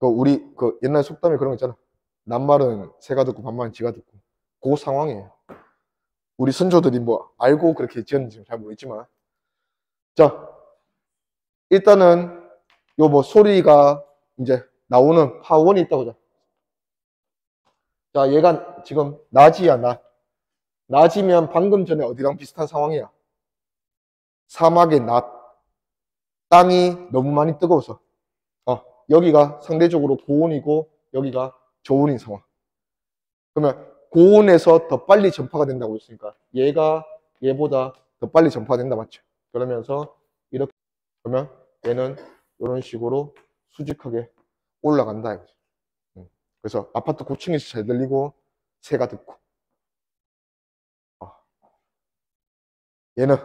우리 옛날 속담에 그런 거 있잖아. 낱말은 새가 듣고 반말은 쥐가 듣고. 그 상황이에요. 우리 선조들이 뭐 알고 그렇게 지었는지 잘 모르겠지만. 자, 일단은 요 뭐 소리가 이제 나오는 하원이 있다고 하자. 자, 얘가 지금 낮이야, 낮. 낮이면 방금 전에 어디랑 비슷한 상황이야? 사막의 낮. 땅이 너무 많이 뜨거워서. 여기가 상대적으로 고온이고 여기가 저온인 상황. 그러면 고온에서 더 빨리 전파가 된다고 했으니까 얘가 얘보다 더 빨리 전파가 된다, 맞죠? 그러면서 이렇게 그러면 얘는 이런 식으로 수직하게 올라간다 이거지. 그래서 아파트 고층에서 잘 들리고 새가 듣고 얘는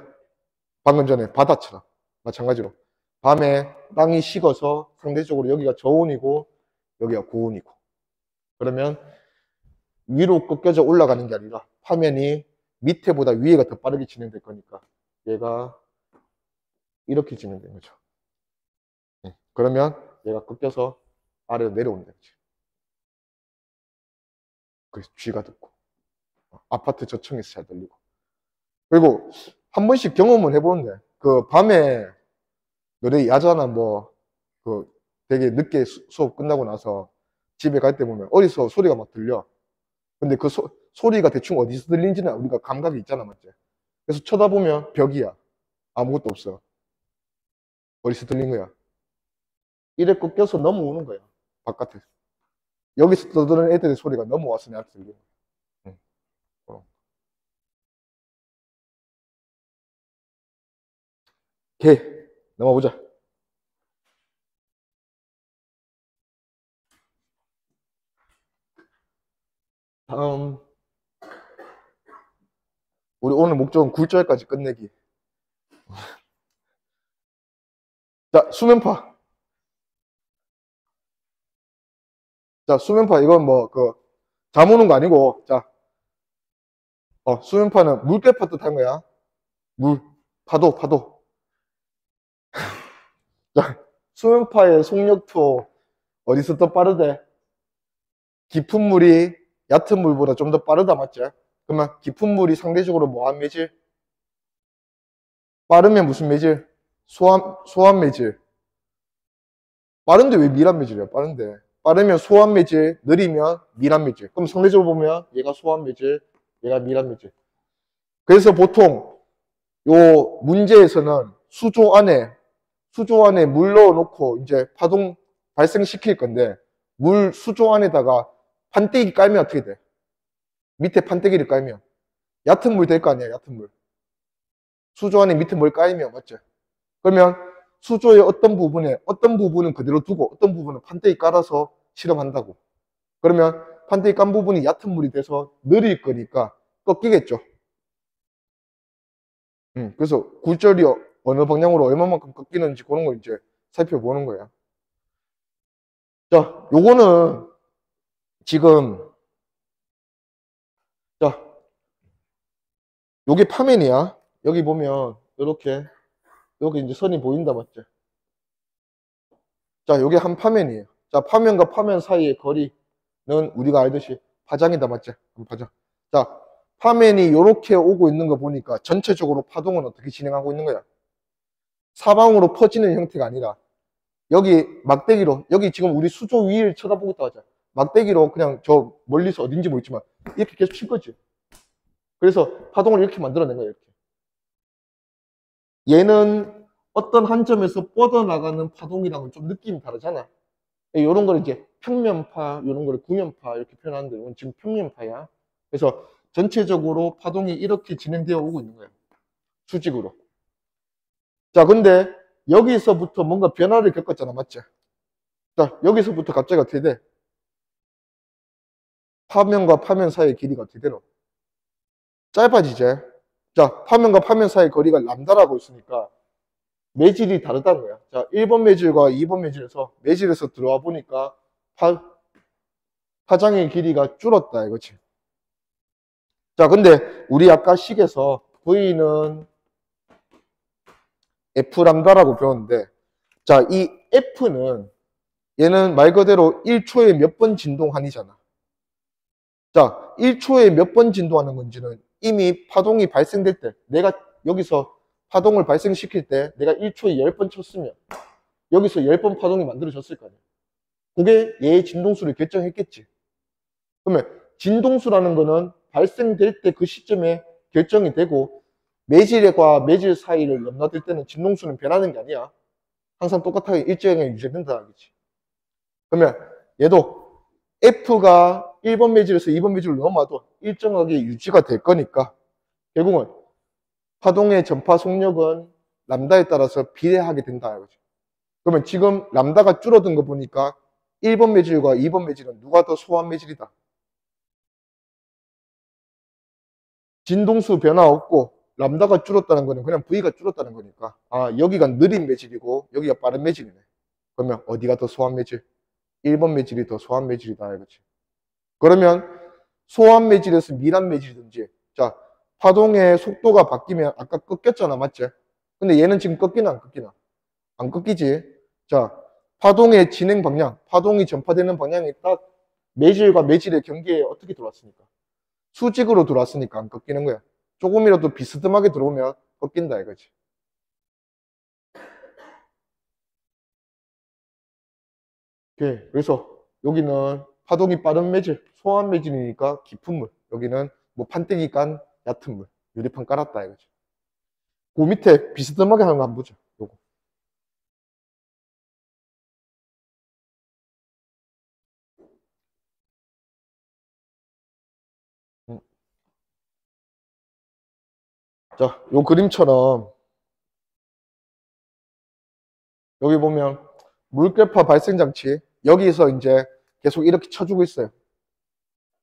방금 전에 바다처럼 마찬가지로 밤에 땅이 식어서 상대적으로 여기가 저온이고 여기가 고온이고, 그러면 위로 꺾여져 올라가는 게 아니라 파면이 밑에보다 위에가 더 빠르게 진행될 거니까 얘가 이렇게 진행된 거죠. 그러면 얘가 꺾여서 아래로 내려온다. 그래서 쥐가 듣고 아파트 저층에서 잘 들리고. 그리고 한 번씩 경험을 해보는데 그 밤에 너네 야자나 뭐 그 되게 늦게 수업 끝나고 나서 집에 갈 때 보면 어디서 소리가 막 들려. 근데 그 소리가 대충 어디서 들린지는 우리가 감각이 있잖아, 맞지? 그래서 쳐다보면 벽이야. 아무것도 없어. 어디서 들린 거야? 이래 꺾여서 넘어오는 거야, 바깥에서. 여기서 떠드는 애들의 소리가 넘어와서 내한테 들리는 거야. 응. 오케이, 넘어보자. 다음, 우리 오늘 목적은 굴절까지 끝내기. 자, 수면파. 자, 수면파, 이건 뭐, 잠 오는 거 아니고, 자, 수면파는 물개파 뜻한 거야. 물, 파도. 자, 수면파의 속력도 어디서 더 빠르대? 깊은 물이 얕은 물보다 좀 더 빠르다, 맞지? 그러면 깊은 물이 상대적으로 뭐한 매질? 빠르면 무슨 매질? 소환 매질. 빠른데 왜 미란 매질이야? 빠른데. 빠르면 소환 매질, 느리면 미란 매질. 그럼 상대적으로 보면 얘가 소환 매질, 얘가 미란 매질. 그래서 보통 요 문제에서는 수조 안에 물 넣어놓고 이제 파동 발생시킬 건데 수조 안에다가 판때기 깔면 어떻게 돼? 밑에 판때기를 깔면 얕은 물 될 거 아니야, 얕은 물. 수조 안에 밑에 뭘 깔면, 맞죠? 그러면 수조의 어떤 부분은 그대로 두고 어떤 부분은 판때기 깔아서 실험한다고. 그러면 판때기 깐 부분이 얕은 물이 돼서 느릴 거니까 꺾이겠죠. 그래서 굴절이 어느 방향으로 얼마만큼 꺾이는지 그런 걸 이제 살펴보는 거야. 자, 요거는 지금, 자, 요게 파면이야. 여기 보면 이렇게 여기 이제 선이 보인다, 맞죠? 자, 요게 한 파면이에요. 자, 파면과 파면 사이의 거리는 우리가 알듯이 파장이다, 맞죠? 파장. 자, 파면이 이렇게 오고 있는 거 보니까 전체적으로 파동은 어떻게 진행하고 있는 거야? 사방으로 퍼지는 형태가 아니라 여기 막대기로, 여기 지금 우리 수조 위를 쳐다보고 있다고 하자. 막대기로 그냥 저 멀리서 어딘지 모르지만 이렇게 계속 칠 거지. 그래서 파동을 이렇게 만들어낸 거야, 이렇게. 얘는 어떤 한 점에서 뻗어나가는 파동이랑은 좀 느낌이 다르잖아. 이런 걸 이제 평면파, 이런 걸 구면파 이렇게 표현하는데 이건 지금 평면파야. 그래서 전체적으로 파동이 이렇게 진행되어 오고 있는 거야. 수직으로. 자, 근데 여기서부터 뭔가 변화를 겪었잖아, 맞지? 자, 여기서부터 갑자기 어떻게 돼? 파면과 파면 사이의 길이가 어떻게 되노? 짧아지지? 자, 파면과 파면 사이의 거리가 람다라고 있으니까 매질이 다르다는 거야. 자, 1번 매질과 2번 매질에서 매질에서 들어와 보니까 파장의 길이가 줄었다 이거지. 자, 근데 우리 아까 식에서 V는 F람다라고 배웠는데, 자, 이 F는 얘는 말 그대로 1초에 몇 번 진동하니잖아. 자, 1초에 몇 번 진동하는 건지는 이미 파동이 발생될 때, 내가 여기서 파동을 발생시킬 때 내가 1초에 10번 쳤으면 여기서 10번 파동이 만들어졌을 거 아니야. 그게 얘의 진동수를 결정했겠지. 그러면 진동수라는 거는 발생될 때 그 시점에 결정이 되고 매질과 매질 사이를 넘나들 때는 진동수는 변하는 게 아니야. 항상 똑같하게 일정하게 유지된다. 그치? 그러면 얘도 F가 1번 매질에서 2번 매질로 넘어와도 일정하게 유지가 될 거니까 결국은 파동의 전파 속력은 람다에 따라서 비례하게 된다. 그치? 그러면 지금 람다가 줄어든 거 보니까 1번 매질과 2번 매질은 누가 더 소환 매질이다? 진동수 변화 없고 람다가 줄었다는 거는 그냥 V가 줄었다는 거니까. 아, 여기가 느린 매질이고 여기가 빠른 매질이네. 그러면 어디가 더 소한 매질? 1번 매질이 더 소한 매질이다 이거지. 그러면 소한 매질에서 미란 매질이든지, 자, 파동의 속도가 바뀌면 아까 꺾였잖아, 맞지? 근데 얘는 지금 꺾이나 안 꺾이나? 안 꺾이지. 자, 파동의 진행 방향, 파동이 전파되는 방향이 딱 매질과 매질의 경계에 어떻게 들어왔습니까? 수직으로 들어왔으니까 안 꺾이는 거야. 조금이라도 비스듬하게 들어오면 꺾인다 이거지. 오케이. 그래서 여기는 파동이 빠른 매질, 소한 매질이니까 깊은 물. 여기는 뭐 판때기 깐 얕은 물. 유리판 깔았다 이거지. 그 밑에 비스듬하게 하는 거 한번 보자. 요거. 음. 자, 요 그림처럼 여기 보면 물결파 발생 장치, 여기서 이제 계속 이렇게 쳐주고 있어요.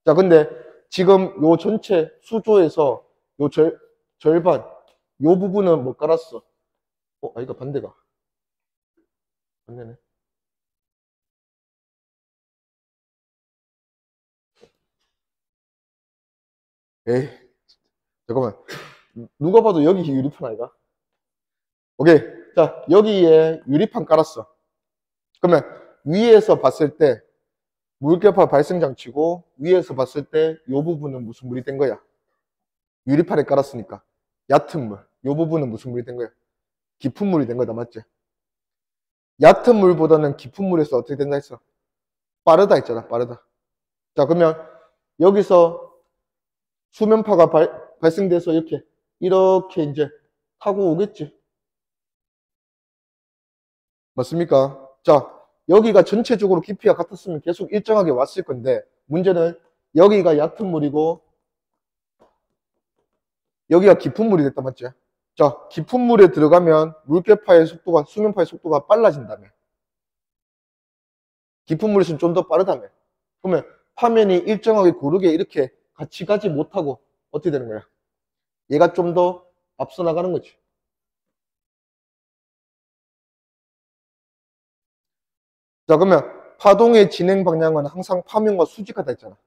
자, 근데 지금 요 전체 수조에서 요 절반, 요 부분은 못 깔았어. 아니다, 반대가. 반대네. 에이, 잠깐만. 누가 봐도 여기 유리판 아이가? 오케이. 자, 여기에 유리판 깔았어. 그러면 위에서 봤을 때 물결파 발생 장치고, 위에서 봤을 때 요 부분은 무슨 물이 된 거야? 유리판에 깔았으니까. 얕은 물. 요 부분은 무슨 물이 된 거야? 깊은 물이 된 거다, 맞지? 얕은 물보다는 깊은 물에서 어떻게 된다 했어? 빠르다 했잖아, 빠르다. 자, 그러면 여기서 수면파가 발생돼서 이렇게 이제 타고 오겠지. 맞습니까? 자, 여기가 전체적으로 깊이가 같았으면 계속 일정하게 왔을 건데, 문제는 여기가 얕은 물이고, 여기가 깊은 물이 됐다, 맞지? 자, 깊은 물에 들어가면 물결파의 속도가, 수면파의 속도가 빨라진다며. 깊은 물에서는 좀 더 빠르다며. 그러면 파면이 일정하게 고르게 이렇게 같이 가지 못하고 어떻게 되는 거야? 얘가 좀 더 앞서 나가는 거지. 자, 그러면 파동의 진행 방향은 항상 파면과 수직하다 했잖아.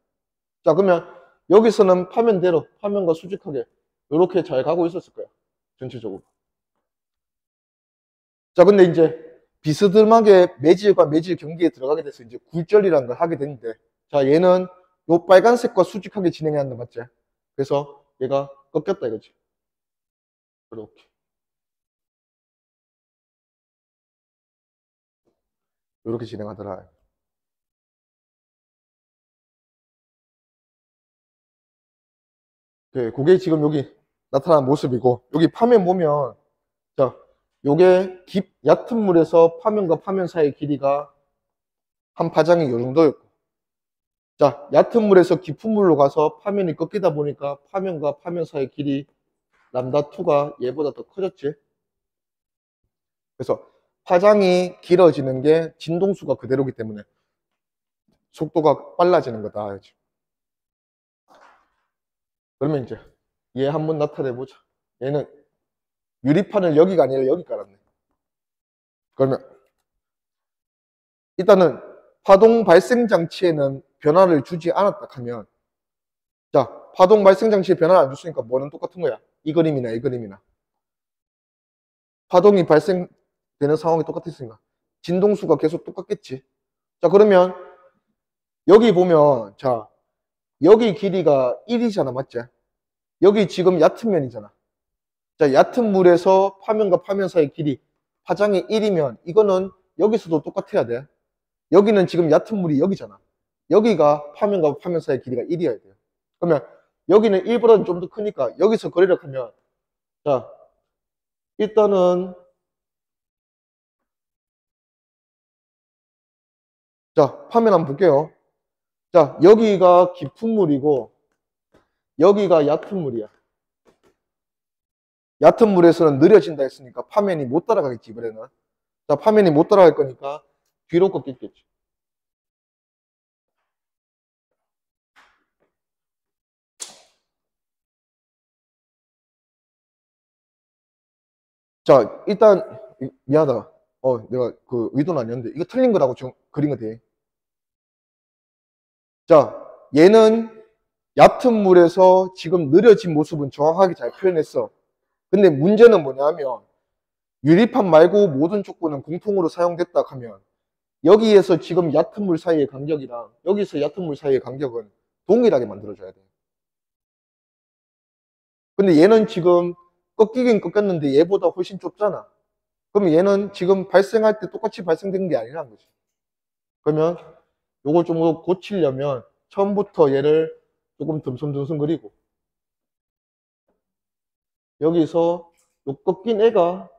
자, 그러면 여기서는 파면대로 파면과 수직하게 이렇게 잘 가고 있었을 거야. 전체적으로. 자, 근데 이제 비스듬하게 매질과 매질 경기에 들어가게 돼서 이제 굴절이라는 걸 하게 되는데, 자, 얘는 요 빨간색과 수직하게 진행해야 한다, 맞지? 그래서 얘가 꺾였다 이거지. 이렇게. 이렇게 진행하더라. 그게 지금 여기 나타난 모습이고, 여기 파면 보면, 자, 요게 얕은 물에서 파면과 파면 사이의 길이가 한 파장이 요 정도였고, 자, 얕은 물에서 깊은 물로 가서 파면이 꺾이다 보니까 파면과 파면 사이의 길이 람다2가 얘보다 더 커졌지. 그래서 파장이 길어지는 게 진동수가 그대로기 때문에 속도가 빨라지는 거다. 그러면 이제 얘 한번 나타내 보자. 얘는 유리판을 여기가 아니라 여기 깔았네. 그러면 일단은 파동 발생 장치에는 변화를 주지 않았다 하면, 자, 파동 발생 장치에 변화를 안 줬으니까 뭐는 똑같은 거야? 이 그림이나 이 그림이나. 파동이 발생되는 상황이 똑같았으니까 진동수가 계속 똑같겠지. 자, 그러면 여기 보면, 자, 여기 길이가 1이잖아, 맞지? 여기 지금 얕은 면이잖아. 자, 얕은 물에서 파면과 파면 사이의 길이 파장이 1이면 이거는 여기서도 똑같아야 돼. 여기는 지금 얕은 물이 여기잖아. 여기가 파면과 파면 사이의 길이가 1이어야 돼요. 그러면 여기는 1보다는 좀 더 크니까 여기서 거리를 하면, 자, 일단은, 자, 파면 한번 볼게요. 자, 여기가 깊은 물이고 여기가 얕은 물이야. 얕은 물에서는 느려진다 했으니까 파면이 못 따라가겠지, 이번에는. 자, 파면이 못 따라갈 거니까 뒤로 꺾겠겠지. 자, 일단, 미안하다. 내가 그 의도는 아니었는데, 이거 틀린 거라고 지금 그린 거 돼. 자, 얘는 얕은 물에서 지금 느려진 모습은 정확하게 잘 표현했어. 근데 문제는 뭐냐면, 유리판 말고 모든 족구는 공통으로 사용됐다 하면, 여기에서 지금 얕은 물 사이의 간격이랑 여기서 얕은 물 사이의 간격은 동일하게 만들어줘야 돼. 근데 얘는 지금 꺾이긴 꺾였는데 얘보다 훨씬 좁잖아. 그럼 얘는 지금 발생할 때 똑같이 발생된 게 아니라는 거지. 그러면 요걸 좀 더 고치려면 처음부터 얘를 조금 듬성듬성 그리고 여기서 요 꺾인 애가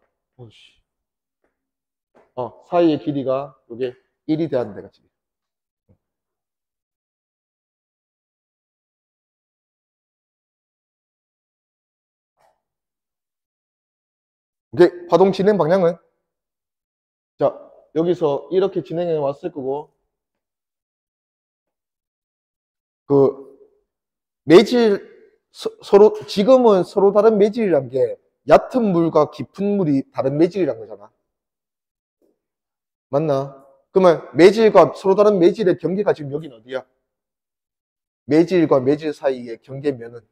사이의 길이가 요게 1이 돼야 된다, 그치? 오케이, 파동 진행 방향은 자, 여기서 이렇게 진행해 왔을 거고 그 매질 서로 지금은 서로 다른 매질이란 게 얕은 물과 깊은 물이 다른 매질이란 거잖아. 맞나? 그러면 매질과 서로 다른 매질의 경계가 지금 여긴 어디야? 매질과 매질 사이의 경계면은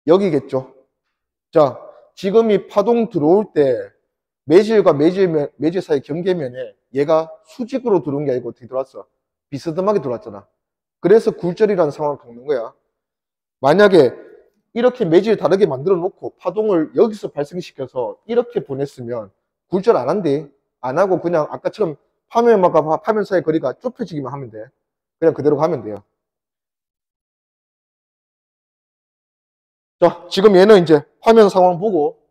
여기겠죠. 자, 지금 이 파동 들어올 때 매질과 매질 사이 경계면에 얘가 수직으로 들어온 게 아니고 어떻게 들어왔어? 비스듬하게 들어왔잖아. 그래서 굴절이라는 상황을 겪는 거야. 만약에 이렇게 매질 다르게 만들어 놓고 파동을 여기서 발생시켜서 이렇게 보냈으면 굴절 안 한대. 안 하고 그냥 아까처럼 파면과 파면 사이 거리가 좁혀지기만 하면 돼. 그냥 그대로 가면 돼요. 자, 지금 얘는 이제 화면 상황 보고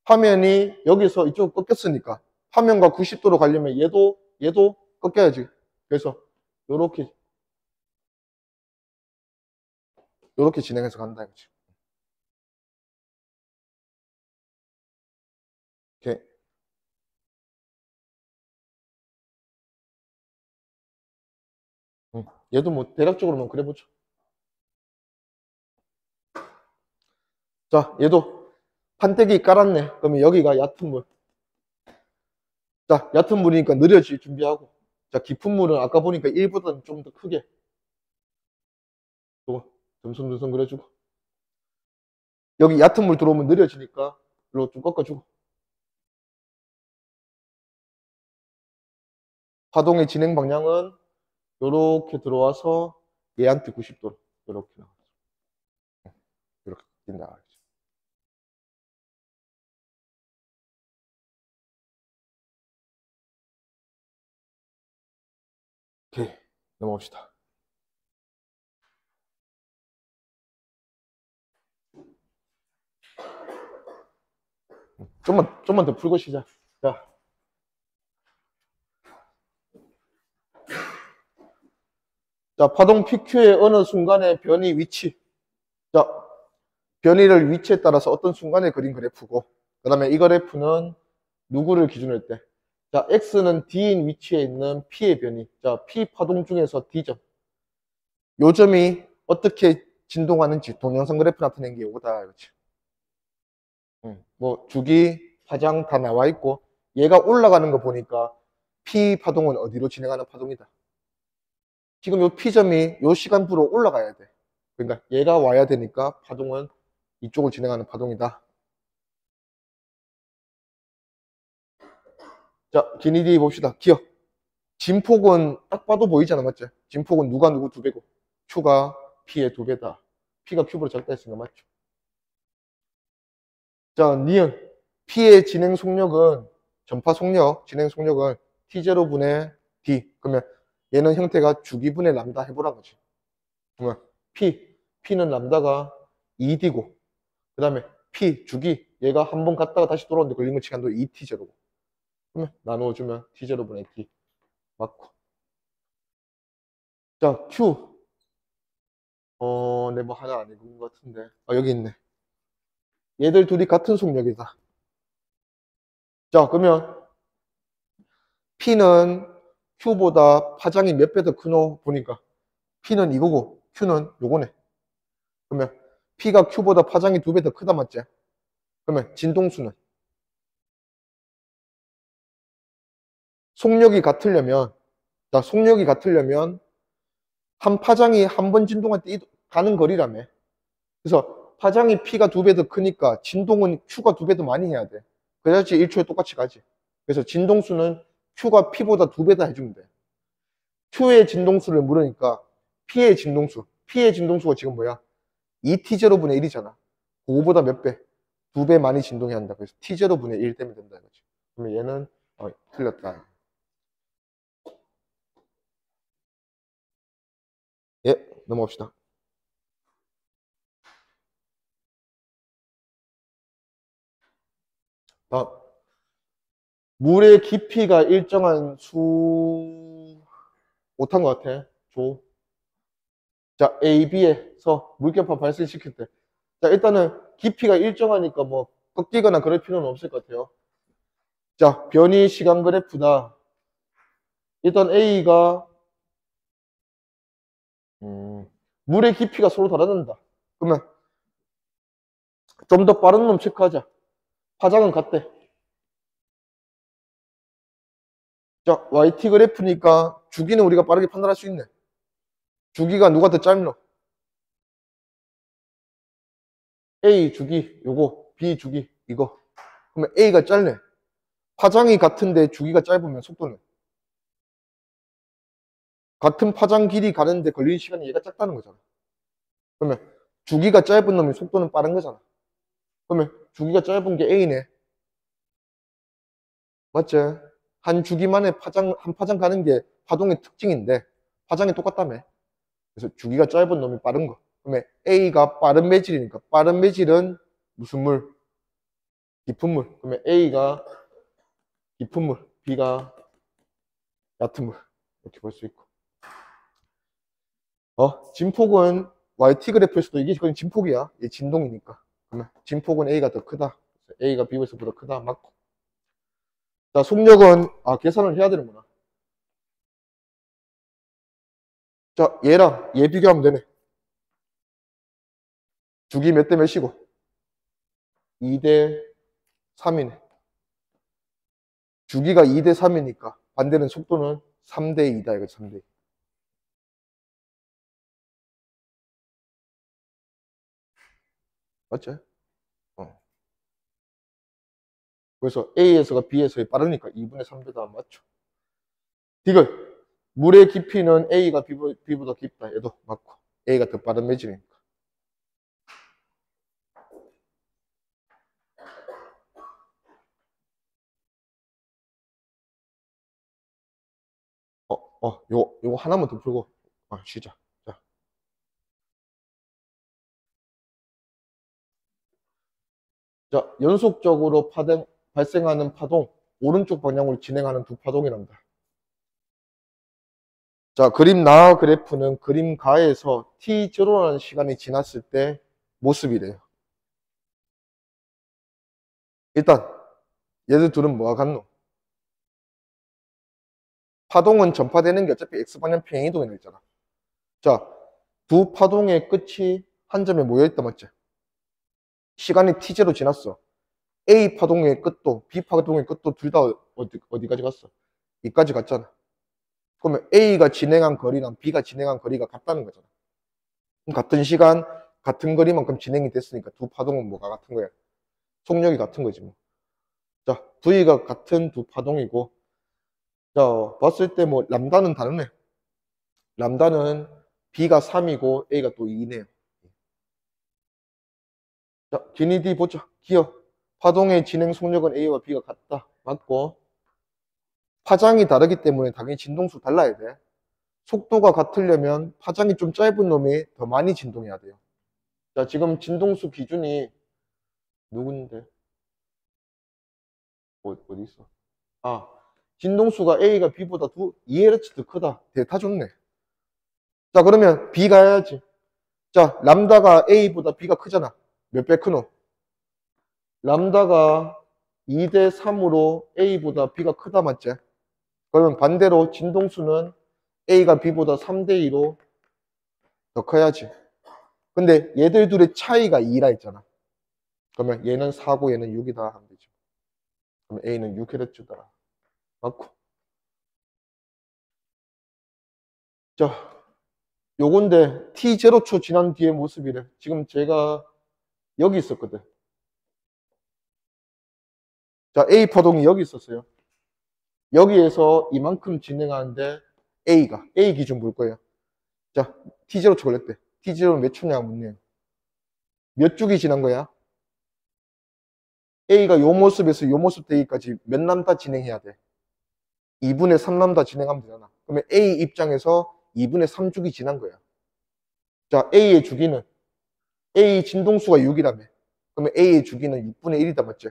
화면이 여기서 이쪽 꺾였으니까 화면과 90도로 가려면 얘도 꺾여야지. 그래서 요렇게 진행해서 간다 이거지. 이렇게. 얘도 뭐 대략적으로만 그려보죠. 자, 얘도 판때기 깔았네. 그러면 여기가 얕은 물. 자, 얕은 물이니까 느려질 준비하고. 자, 깊은 물은 아까 보니까 1보다는 좀 더 크게. 요거 듬성듬성 그려주고. 여기 얕은 물 들어오면 느려지니까 이로 좀 꺾어주고. 파동의 진행 방향은 요렇게 들어와서 얘한테 90도로 요렇게 나가죠. 이렇게 뛴다. 오케이, 넘어갑시다. 좀만 더 풀고 시작. 자, 파동 PQ의 어느 순간의 변이 위치. 자, 변이를 위치에 따라서 어떤 순간에 그린 그래프고, 그 다음에 이 그래프는 누구를 기준으로 할 때? 자, X는 D인 위치에 있는 P의 변이. 자, P 파동 중에서 D점. 요 점이 어떻게 진동하는지 동영상 그래프 나타낸 게 이거다. 그렇지? 뭐, 주기, 파장 다 나와 있고, 얘가 올라가는 거 보니까 P 파동은 어디로 진행하는 파동이다. 지금 요 P점이 요 시간부로 올라가야 돼. 그러니까 얘가 와야 되니까 파동은 이쪽을 진행하는 파동이다. 자, 기니디 봅시다. 기억. 진폭은 딱 봐도 보이잖아, 맞지? 진폭은 누가 누구 두 배고 Q가 P의 두 배다. P가 Q보다 작다 했으니까 맞죠? 자, 니은. P의 진행 속력은 전파 속력, 진행 속력은 T0분의 D. 그러면 얘는 형태가 주기분의 람다 해보란 거지. 그러면 P는 람다가 2D고 그 다음에 P, 주기. 얘가 한 번 갔다가 다시 돌아오는데 걸리는 시간도 2T0고. 그러면 나누어주면 T0분의 D. 맞고. 자, Q. 네, 뭐 하나 안 읽은 것 같은데. 여기 있네. 얘들 둘이 같은 속력이다. 자, 그러면 P는 Q보다 파장이 몇 배 더 크노? 보니까 P는 이거고 Q는 요거네. 그러면 P가 Q보다 파장이 두 배 더 크다 맞지? 그러면 진동수는 속력이 같으려면, 자, 속력이 같으려면 한 파장이 한 번 진동할 때 가는 거리라며. 그래서 파장이 P가 2배 더 크니까 진동은 Q가 2배 더 많이 해야 돼. 그래야지 1초에 똑같이 가지. 그래서 진동수는 Q가 P보다 2배 더 해주면 돼. Q의 진동수를 물으니까 P의 진동수가 지금 뭐야? 2T0분의 1이잖아. 그거보다 몇 배? 2배 많이 진동해야 한다. 그래서 T0분의 1 되면 된다. 이거지. 그러면 얘는 틀렸다. 예, 넘어갑시다. 다음. 물의 깊이가 일정한 못한 것 같아. 자, A, B에서 물결파 발생시킬 때. 자, 일단은 깊이가 일정하니까 뭐 꺾이거나 그럴 필요는 없을 것 같아요. 자, 변이 시간 그래프다. 일단 A가 물의 깊이가 서로 다르다. 그러면 좀 더 빠른 놈 체크하자. 파장은 같대. 자, YT 그래프니까 주기는 우리가 빠르게 판단할 수 있네. 주기가 누가 더 짧노? A 주기 요거, B 주기 이거. 그러면 A가 짧네. 파장이 같은데 주기가 짧으면 속도는 같은 파장 길이 가는데 걸리는 시간이 얘가 작다는 거잖아. 그러면 주기가 짧은 놈이 속도는 빠른 거잖아. 그러면 주기가 짧은 게 A네. 맞지? 한 주기만에 한 파장 가는 게 파동의 특징인데 파장이 똑같다며. 그래서 주기가 짧은 놈이 빠른 거. 그러면 A가 빠른 매질이니까 빠른 매질은 무슨 물? 깊은 물. 그러면 A가 깊은 물, B가 얕은 물. 이렇게 볼 수 있고. 진폭은 YT 그래프에서도 이게 그냥 진폭이야. 얘 진동이니까. 그러면 진폭은 A가 더 크다. A가 B보다 크다. 맞고. 자, 속력은 계산을 해야 되는구나. 자, 얘랑 얘 비교하면 되네. 주기 몇 대 몇이고? 2대 3이네. 주기가 2대 3이니까 반대는 속도는 3대 2다. 이거 3대 2. 맞죠? 그래서 A에서가 B에서 빠르니까 2분의 3배다. 맞죠? 디귿. 물의 깊이는 A가 B보다 깊다. 얘도 맞고. A가 더 빠른 매질이니까. 요거 하나만 더 풀고, 쉬자. 자, 연속적으로 발생하는 파동, 오른쪽 방향으로 진행하는 두 파동이란다. 자, 그림 나 그래프는 그림 가에서 T0라는 시간이 지났을 때 모습이래요. 일단, 얘들 둘은 뭐가 같노? 파동은 전파되는 게 어차피 X방향 평행이동에 있잖아. 자, 두 파동의 끝이 한 점에 모여있다, 맞지? 시간이 T0 지났어. A 파동의 끝도, B 파동의 끝도 둘 다 어디까지 갔어? 여기까지 갔잖아. 그러면 A가 진행한 거리랑 B가 진행한 거리가 같다는 거잖아. 같은 시간, 같은 거리만큼 진행이 됐으니까 두 파동은 뭐가 같은 거야? 속력이 같은 거지 뭐. 자, V가 같은 두 파동이고, 자, 봤을 때 뭐 람다는 다르네. 람다는 B가 3이고 A가 또 2네요. 자, 기니 D 보자. 기어. 파동의 진행 속력은 A와 B가 같다. 맞고, 파장이 다르기 때문에 당연히 진동수 달라야 돼. 속도가 같으려면 파장이 좀 짧은 놈이 더 많이 진동해야 돼요. 자, 지금 진동수 기준이 누군데? 어디 있어? 진동수가 A가 B보다 2Hz 더 크다. 다 좋네. 자, 그러면 B 가야지. 자, 람다가 A보다 B가 크잖아. 몇 배 크노? 람다가 2대 3으로 A보다 B가 크다, 맞지? 그러면 반대로 진동수는 A가 B보다 3대 2로 더 커야지. 근데 얘들 둘의 차이가 2라 했잖아. 그러면 얘는 4고 얘는 6이다 하면 되죠. 그러면 A는 6Hz다. 맞고. 자, 요건데 T0초 지난 뒤의 모습이래. 지금 제가 여기 있었거든. 자, A 파동이 여기 있었어요. 여기에서 이만큼 진행하는데 A 기준 볼 거예요. 자, T0초 걸렸대. T0는 몇 초냐 묻네요. 몇 주기 지난 거야? A가 요 모습에서 요 모습 되기까지 몇 남다 진행해야 돼? 2분의 3남다 진행하면 되잖아. 그러면 A 입장에서 2분의 3주기 지난 거야. 자, A의 주기는 A 진동수가 6이라며. 그러면 A의 주기는 6분의 1이다 맞지?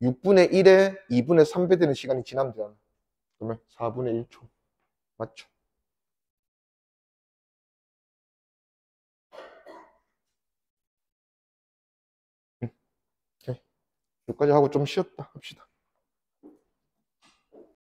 6분의 1에 2분의 3배 되는 시간이 지나면 되잖아. 그러면 4분의 1초. 맞죠? 오케이. 여기까지 하고 좀 쉬었다 합시다.